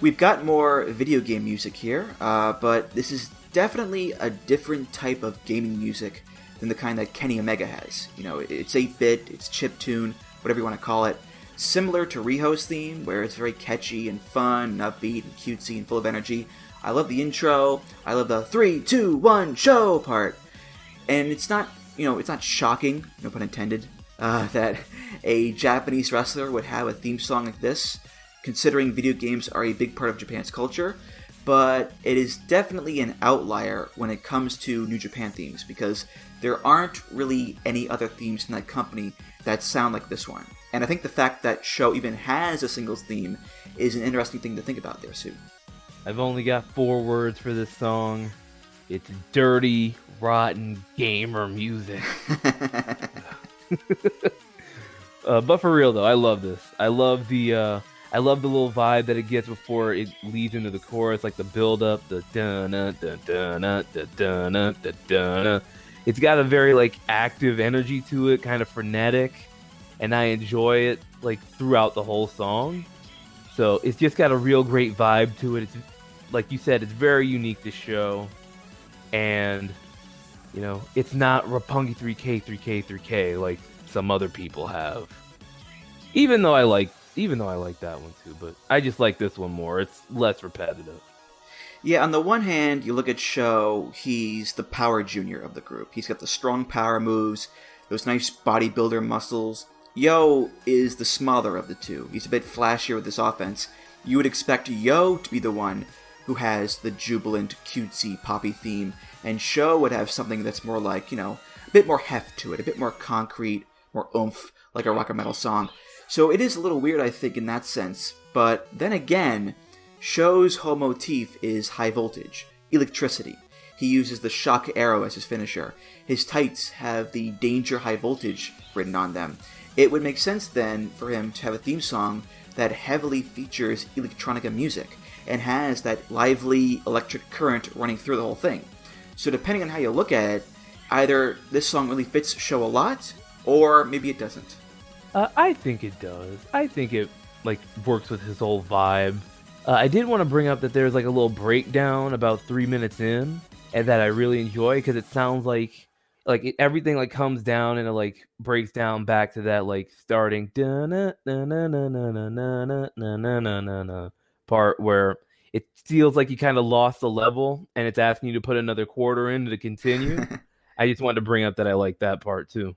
S4: We've got more video game music here, but this is definitely a different type of gaming music than the kind that Kenny Omega has. It's 8-bit, it's chiptune, whatever you want to call it. Similar to Riho's theme, where it's very catchy and fun, and upbeat and cutesy and full of energy. I love the intro. I love the 3, 2, 1, show part. And it's not, it's not shocking, no pun intended, that a Japanese wrestler would have a theme song like this, considering video games are a big part of Japan's culture, but it is definitely an outlier when it comes to New Japan themes, because there aren't really any other themes in that company that sound like this one. And I think the fact that Sho even has a singles theme is an interesting thing to think about there, Sue.
S5: I've only got 4 words for this song. It's dirty, rotten gamer music. But for real though, I love this. I I love the little vibe that it gets before it leads into the chorus, like the build up, the dun dun dun dun dun dun dun. It's got a very like active energy to it, kind of frenetic, and I enjoy it like throughout the whole song. So it's just got a real great vibe to it. It's like you said, it's very unique to Show, and you know, it's not Roppongi 3K 3K 3K like some other people have. Even though I like that one too, but I just like this one more. It's less repetitive.
S4: Yeah, on the one hand, you look at Sho, he's the power junior of the group. He's got the strong power moves, those nice bodybuilder muscles. Yo is the smaller of the two. He's a bit flashier with his offense. You would expect Yo to be the one who has the jubilant, cutesy, poppy theme, and Sho would have something that's more like, you know, a bit more heft to it, a bit more concrete, more oomph, like a rock or metal song. So it is a little weird, I think, in that sense. But then again, Sho's whole motif is high voltage, electricity. He uses the shock arrow as his finisher. His tights have the danger high voltage written on them. It would make sense then for him to have a theme song that heavily features electronica music and has that lively electric current running through the whole thing. So depending on how you look at it, either this song really fits Sho a lot, or maybe it doesn't.
S5: I think it does. I think it like works with his whole vibe. I did want to bring up that there's like a little breakdown about 3 minutes in, and that I really enjoy because it sounds like everything like comes down and it like breaks down back to that like starting part where it feels like you kind of lost the level and it's asking you to put another quarter in to continue. I just wanted to bring up that I like that part too.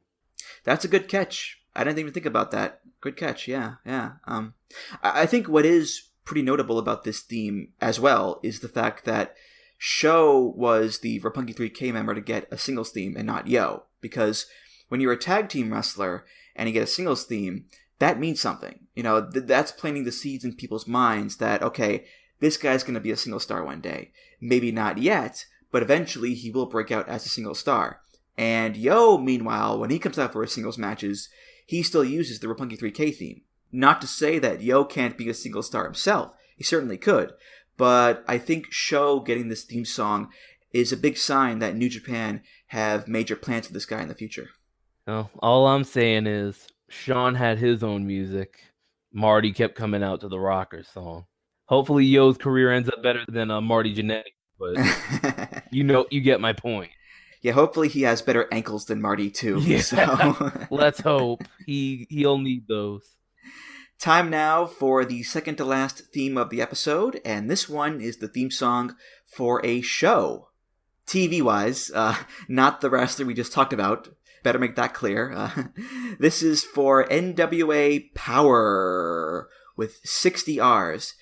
S4: That's a good catch. I didn't even think about that. Good catch, yeah. I think what is pretty notable about this theme as well is the fact that Sho was the Roppongi 3K member to get a singles theme and not Yo. Because when you're a tag team wrestler and you get a singles theme, that means something. You know, that's planting the seeds in people's minds that, okay, this guy's going to be a single star one day. Maybe not yet, but eventually he will break out as a single star. And Yo, meanwhile, when he comes out for his singles matches, he still uses the Roppongi 3K theme. Not to say that Yo can't be a single star himself. He certainly could. But I think Sho getting this theme song is a big sign that New Japan have major plans for this guy in the future.
S5: No, all I'm saying is Sean had his own music. Marty kept coming out to the Rocker song. Hopefully Yo's career ends up better than Marty Jannetty, but you get my point.
S4: Yeah, hopefully he has better ankles than Marty too.
S5: Yeah.
S4: So.
S5: Let's hope. He'll need those.
S4: Time now for the second to last theme of the episode, and this one is the theme song for a show. TV-wise, not the wrestler we just talked about. Better make that clear. This is for NWA Power with 60 R's.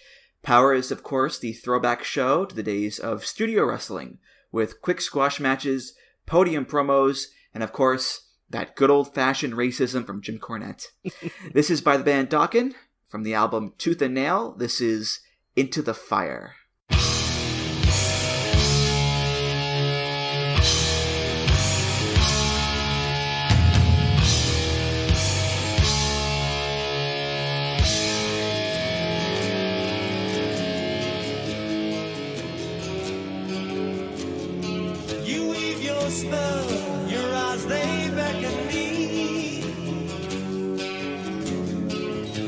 S4: Power is, of course, the throwback show to the days of studio wrestling with quick squash matches, podium promos, and of course, that good old-fashioned racism from Jim Cornette. This is by the band Dokken, from the album Tooth and Nail. This is Into the Fire.
S6: You weave your spell, your eyes they beckon me.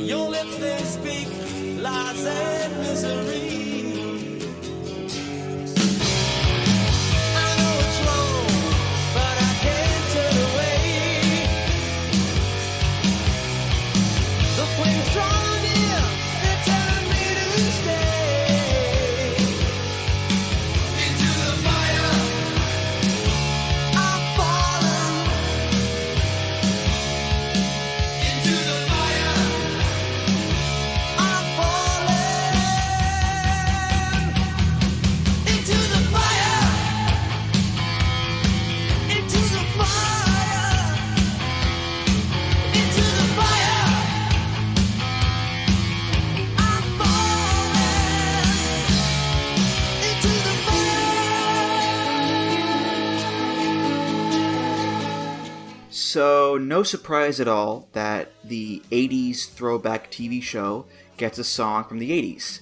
S6: Your lips they speak lies and misery. I know it's wrong, but I can't turn away. The flames draw near, they're telling me to stay. Into the fire, I've fallen. Into the fire, I've fallen. Into the fire, into the fire, into the fire, I'm falling. Into the fire.
S4: So, no surprise at all that the 80s throwback TV show gets a song from the 80s.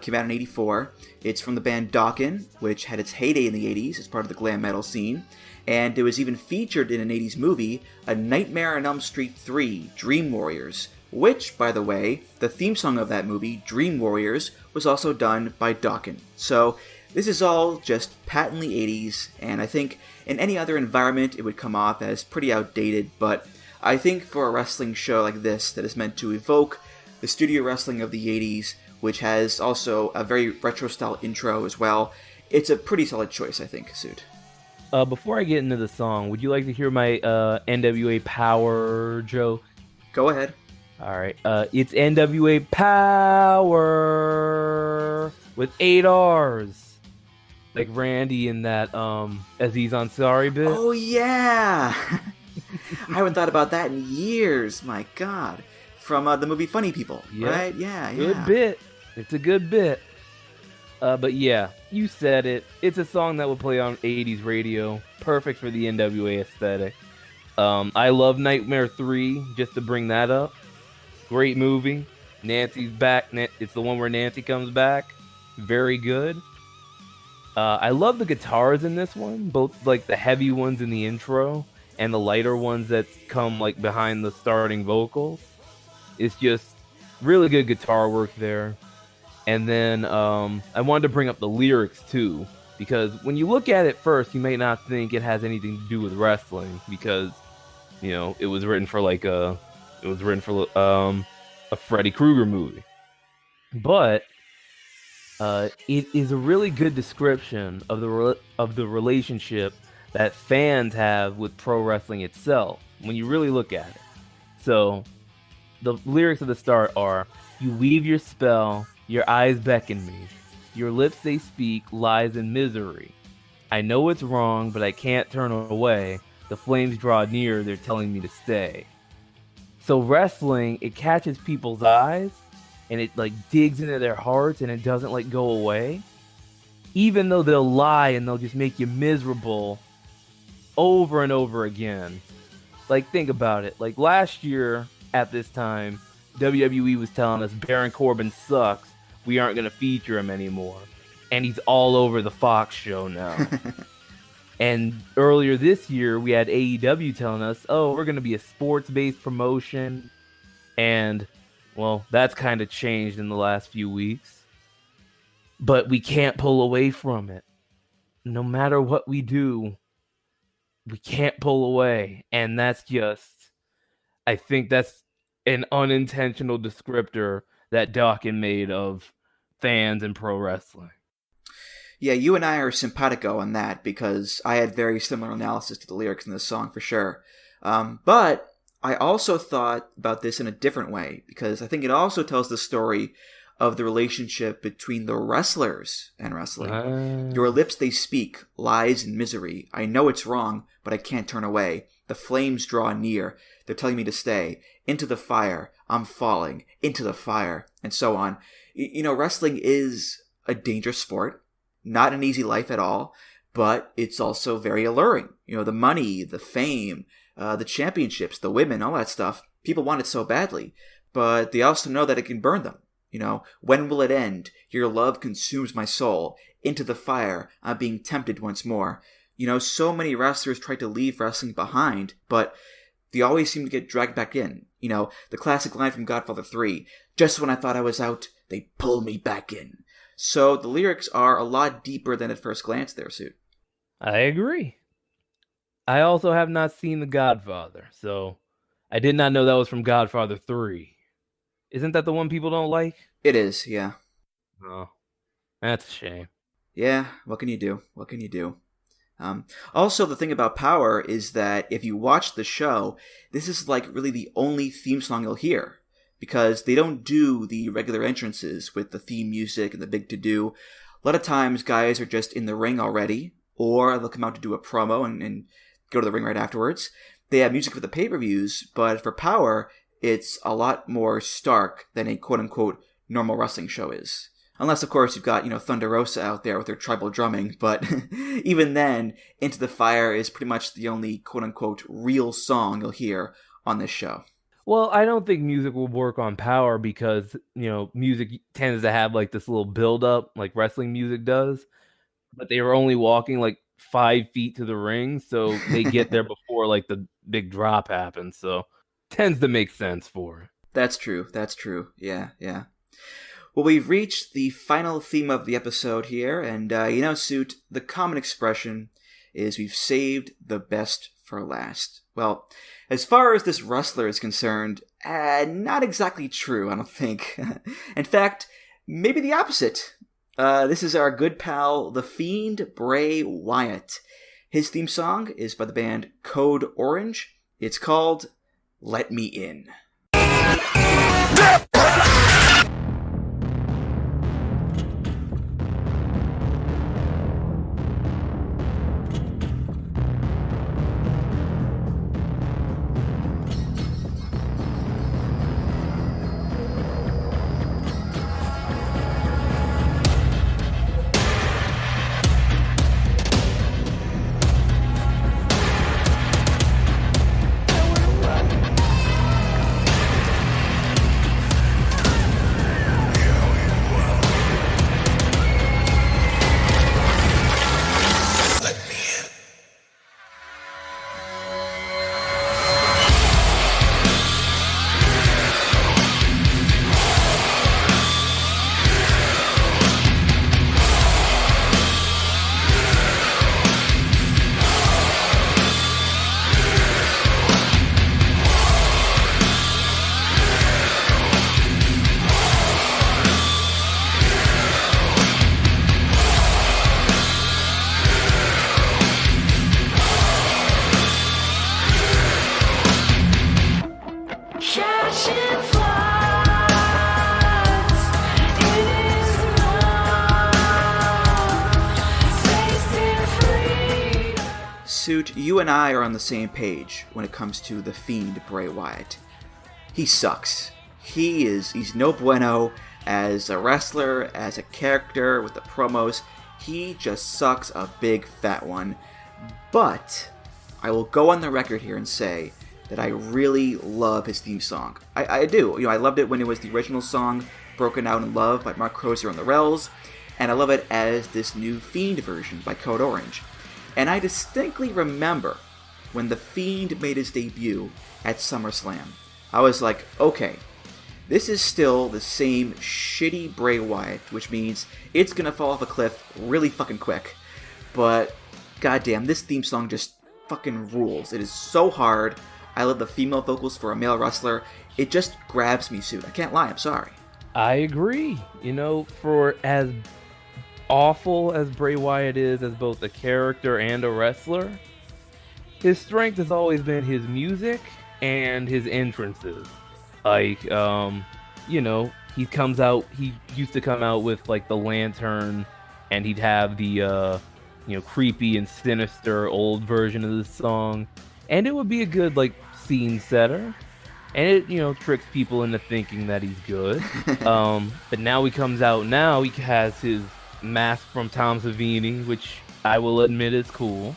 S4: Came out in 84. It's from the band Dokken, which had its heyday in the 80s as part of the glam metal scene. And it was even featured in an 80s movie, A Nightmare on Elm Street 3, Dream Warriors, which, by the way, the theme song of that movie, Dream Warriors, was also done by Dokken. So this is all just patently 80s, and I think in any other environment it would come off as pretty outdated, but I think for a wrestling show like this that is meant to evoke the studio wrestling of the 80s, which has also a very retro-style intro as well, it's a pretty solid choice, I think, Suit.
S5: Before I get into the song, would you like to hear my NWA Power joke?
S4: Go ahead.
S5: All right. It's NWA Power with 8 R's. Like Randy in that Aziz Ansari bit.
S4: Oh, yeah! I haven't thought about that in years, my God. From the movie Funny People, right? Yeah.
S5: Good bit. It's a good bit. But yeah, you said it. It's a song that would play on 80s radio. Perfect for the NWA aesthetic. I love Nightmare 3, just to bring that up. Great movie. Nancy's back. It's the one where Nancy comes back. Very good. I love the guitars in this one, both like the heavy ones in the intro and the lighter ones that come like behind the starting vocals. It's just really good guitar work there. And then I wanted to bring up the lyrics too, because when you look at it first, you may not think it has anything to do with wrestling, because it was written for a Freddy Krueger movie. But it is a really good description of the relationship that fans have with pro wrestling itself when you really look at it. So the lyrics at the start are, "You weave your spell, your eyes beckon me, your lips they speak lies and misery. I know it's wrong, but I can't turn away. The flames draw near, they're telling me to stay." So wrestling, it catches people's eyes, and it like digs into their hearts, and it doesn't like go away. Even though they'll lie and they'll just make you miserable over and over again. Like, think about it. Like last year at this time, WWE was telling us Baron Corbin sucks. We aren't going to feature him anymore. And he's all over the Fox show now. And earlier this year, we had AEW telling us, oh, we're going to be a sports-based promotion. And, well, that's kind of changed in the last few weeks. But we can't pull away from it. No matter what we do, we can't pull away. And that's just, I think that's an unintentional descriptor that Dokken made of fans and pro wrestling.
S4: Yeah, you and I are simpatico on that, because I had very similar analysis to the lyrics in this song for sure. But I also thought about this in a different way, because I think it also tells the story of the relationship between the wrestlers and wrestling. Your lips they speak, lies and misery. I know it's wrong, but I can't turn away. The flames draw near. They're telling me to stay. Into the fire. I'm falling. Into the fire. And so on. Wrestling is a dangerous sport. Not an easy life at all. But it's also very alluring. The money, the fame, the championships, the women, all that stuff. People want it so badly. But they also know that it can burn them. When will it end? Your love consumes my soul. Into the fire. I'm being tempted once more. So many wrestlers try to leave wrestling behind, but they always seem to get dragged back in. The classic line from Godfather 3, just when I thought I was out, they pull me back in. So the lyrics are a lot deeper than at first glance there, Suit.
S5: I agree. I also have not seen The Godfather, so I did not know that was from Godfather 3. Isn't that the one people don't like?
S4: It is, yeah.
S5: Oh, that's a shame.
S4: Yeah, what can you do? Also, the thing about Power is that if you watch the show, this is like really the only theme song you'll hear, because they don't do the regular entrances with the theme music and the big to-do. A lot of times guys are just in the ring already, or they'll come out to do a promo and go to the ring right afterwards. They have music for the pay-per-views, but for Power, it's a lot more stark than a quote-unquote normal wrestling show is. Unless, of course, you've got, Thunder Rosa out there with her tribal drumming. But even then, Into the Fire is pretty much the only quote-unquote real song you'll hear on this show.
S5: Well, I don't think music will work on Power because, music tends to have like this little build up like wrestling music does, but they were only walking like 5 feet to the ring, so they get there before like the big drop happens. So tends to make sense for it.
S4: That's true. That's true. Yeah, yeah. Well, we've reached the final theme of the episode here, and Suit, the common expression is we've saved the best for last. Well, as far as this wrestler is concerned, not exactly true, I don't think. In fact, maybe the opposite. This is our good pal, the Fiend, Bray Wyatt. His theme song is by the band Code Orange. It's called Let Me In. Suit, you and I are on the same page when it comes to the Fiend, Bray Wyatt. He sucks. He's no bueno as a wrestler, as a character, with the promos. He just sucks a big fat one. But I will go on the record here and say that I really love his theme song. I do. I loved it when it was the original song, Broken Out in Love by Mark Crozier on the Rells, and I love it as this new Fiend version by Code Orange. And I distinctly remember when the Fiend made his debut at SummerSlam. I was like, okay, this is still the same shitty Bray Wyatt, which means it's gonna fall off a cliff really fucking quick. But goddamn, this theme song just fucking rules. It is so hard. I love the female vocals for a male wrestler. It just grabs me, Suit. I can't lie, I'm sorry.
S5: I agree. For as awful as Bray Wyatt is as both a character and a wrestler, his strength has always been his music and his entrances. Like, he used to come out with like the lantern, and he'd have the creepy and sinister old version of the song, and it would be a good like scene setter, and it tricks people into thinking that he's good. But now he comes out, now he has his mask from Tom Savini, which I will admit is cool.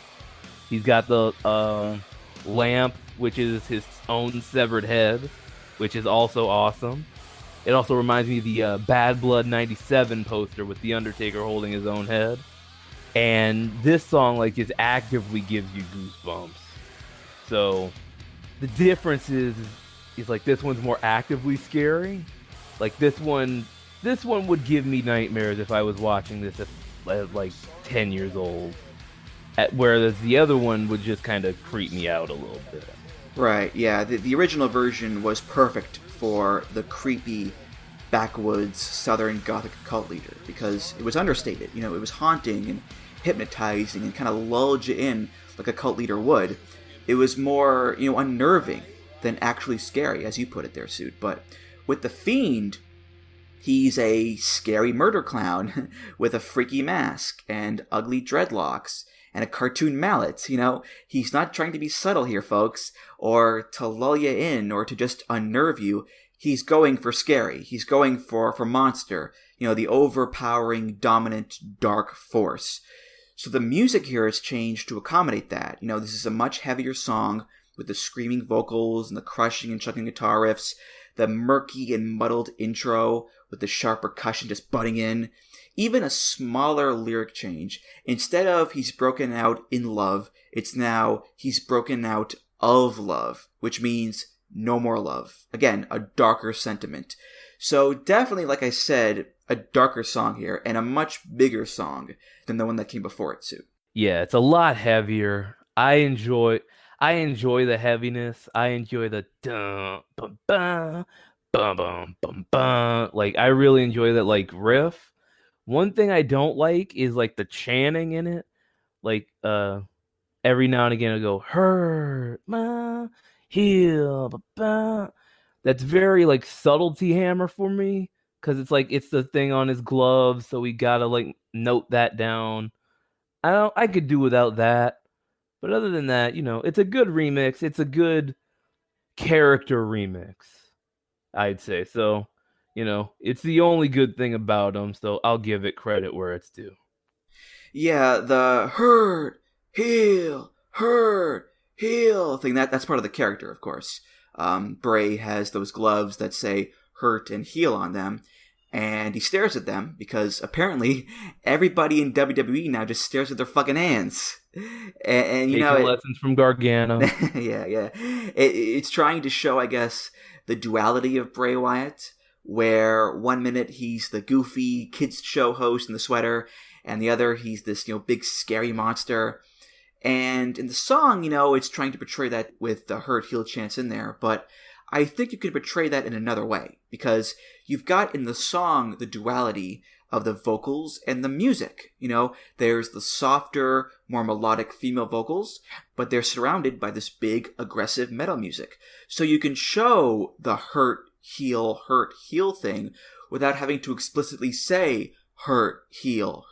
S5: He's got the lamp, which is his own severed head, which is also awesome. It also reminds me of the Bad Blood 97 poster with The Undertaker holding his own head. And this song like just actively gives you goosebumps. So the difference is like this one's more actively scary. Like this one would give me nightmares if I was watching this at like 10 years old. Whereas the other one would just kind of creep me out a little bit.
S4: Right, yeah. The original version was perfect for the creepy, backwoods, southern gothic cult leader because it was understated. It was haunting and hypnotizing and kind of lulled you in like a cult leader would. It was more, unnerving than actually scary, as you put it there, Suit. But with the Fiend, he's a scary murder clown with a freaky mask and ugly dreadlocks and a cartoon mallet. He's not trying to be subtle here, folks, or to lull you in or to just unnerve you. He's going for scary. He's going for monster, the overpowering, dominant, dark force. So the music here has changed to accommodate that. This is a much heavier song with the screaming vocals and the crushing and chugging guitar riffs, the murky and muddled intro with the sharp percussion just butting in, even a smaller lyric change. Instead of he's broken out in love, it's now he's broken out of love, which means no more love. Again, a darker sentiment. So definitely, like I said, a darker song here and a much bigger song than the one that came before it, too.
S5: Yeah, it's a lot heavier. I enjoy the heaviness. I enjoy the dun bum bum bum bum bum bum. Like, I really enjoy that like riff. One thing I don't like is like the chanting in it. Like every now and again it'll go hurt my heel. Ba, ba. That's very like subtlety hammer for me, because it's like it's the thing on his gloves, so we gotta like note that down. I could do without that. But other than that, it's a good remix. It's a good character remix, I'd say. So, it's the only good thing about him, so I'll give it credit where it's due.
S4: Yeah, the hurt, heal thing, that's part of the character, of course. Bray has those gloves that say hurt and heal on them, and he stares at them because apparently everybody in WWE now just stares at their fucking hands. And
S5: taking lessons from Gargano.
S4: yeah. It's trying to show, I guess, the duality of Bray Wyatt, where one minute he's the goofy kids show host in the sweater, and the other he's this, big scary monster. And in the song, it's trying to portray that with the hurt heel chants in there, but I think you could portray that in another way, because you've got in the song the duality of the vocals and the music. There's the softer, more melodic female vocals, but they're surrounded by this big, aggressive metal music. So you can show the hurt, heel thing without having to explicitly say hurt, heel.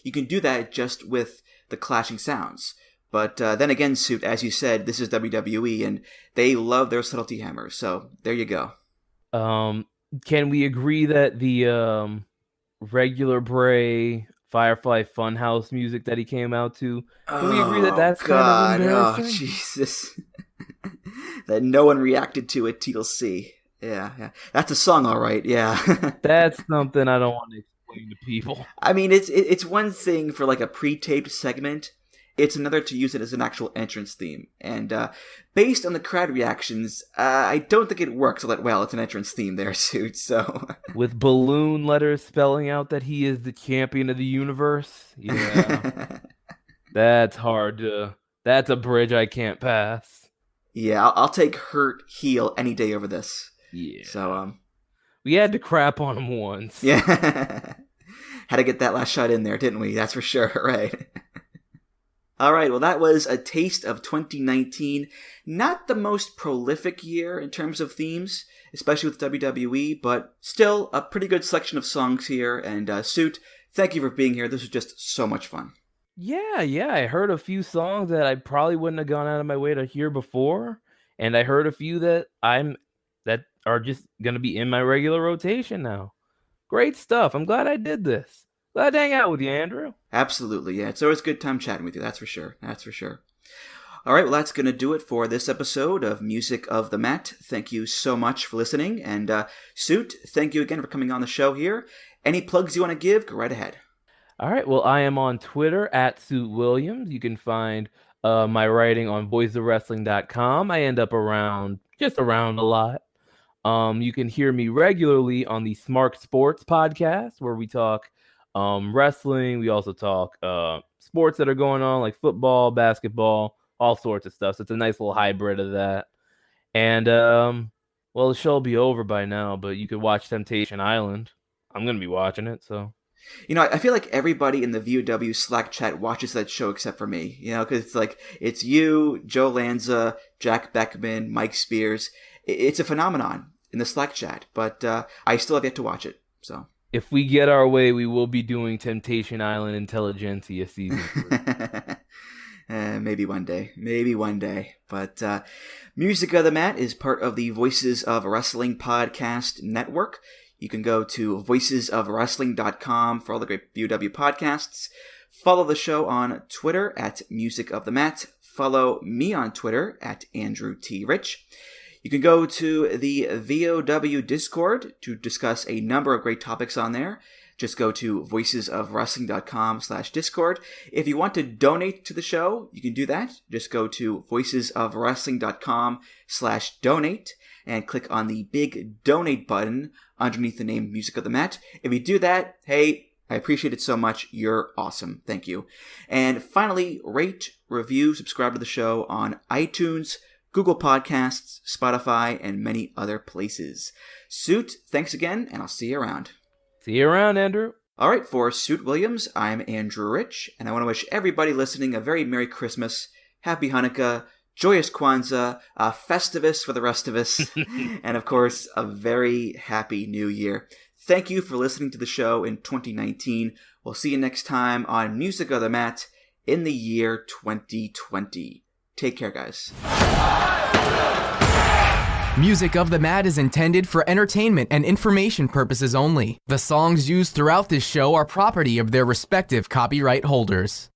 S4: You can do that just with the clashing sounds. But then again, Suit, as you said, this is WWE, and they love their subtlety hammers. So there you go.
S5: Can we agree that the regular Bray Firefly Funhouse music that he came out to, can we agree that that's kind of embarrassing?
S4: Oh, Jesus. That no one reacted to at TLC. Yeah. That's a song, all right, yeah.
S5: That's something I don't want to explain to people.
S4: I mean, it's one thing for like a pre-taped segment. It's another to use it as an actual entrance theme. And based on the crowd reactions, I don't think it works all that well. It's an entrance theme there, Suit, so...
S5: With balloon letters spelling out that he is the champion of the universe? Yeah. That's hard to... That's a bridge I can't pass.
S4: Yeah, I'll take hurt, heel any day over this.
S5: Yeah.
S4: So,
S5: we had to crap on him once.
S4: Yeah. Had to get that last shot in there, didn't we? That's for sure, right? All right, well, that was a taste of 2019. Not the most prolific year in terms of themes, especially with WWE, but still a pretty good selection of songs here. And Suit, thank you for being here. This was just so much fun.
S5: Yeah, I heard a few songs that I probably wouldn't have gone out of my way to hear before, and I heard a few that are just going to be in my regular rotation now. Great stuff. I'm glad I did this. Glad to hang out with you, Andrew.
S4: Absolutely, yeah. It's always a good time chatting with you, that's for sure. All right, well, that's going to do it for this episode of Music of the Mat. Thank you so much for listening. And Suit, thank you again for coming on the show here. Any plugs you want to give, go right ahead.
S5: All right, well, I am on Twitter at Suit Williams. You can find my writing on voicesofwrestling.com. I end up around a lot. You can hear me regularly on the Smart Sports podcast, where we talk wrestling. We also talk sports that are going on, like football, basketball, all sorts of stuff. So it's a nice little hybrid of that. And well, the show will be over by now, but you could watch Temptation Island. I'm gonna be watching it, so.
S4: I feel like everybody in the VOW Slack chat watches that show except for me. Because it's you, Joe Lanza, Jack Beckman, Mike Spears. It's a phenomenon in the Slack chat, but I still have yet to watch it. So.
S5: If we get our way, we will be doing Temptation Island Intelligentsia season 3.
S4: Maybe one day. But Music of the Mat is part of the Voices of Wrestling podcast network. You can go to voicesofwrestling.com for all the great VOW podcasts. Follow the show on Twitter at Music of the Mat. follow me on Twitter at Andrew T. Rich. You can go to the VOW Discord to discuss a number of great topics on there. Just go to voicesofwrestling.com/Discord. If you want to donate to the show, you can do that. Just go to voicesofwrestling.com/donate and click on the big donate button underneath the name Music of the Mat. If you do that, hey, I appreciate it so much. You're awesome. Thank you. And finally, rate, review, subscribe to the show on iTunes, Google Podcasts, Spotify, and many other places. Suit, thanks again, and I'll see you around.
S5: See you around, Andrew.
S4: All right, for Suit Williams, I'm Andrew Rich, and I want to wish everybody listening a very Merry Christmas, Happy Hanukkah, Joyous Kwanzaa, Festivus for the rest of us, and of course, a very Happy New Year. Thank you for listening to the show in 2019. We'll see you next time on Music of the Mat in the year 2020. Take care, guys.
S8: Music of the Mat is intended for entertainment and information purposes only. The songs used throughout this show are property of their respective copyright holders.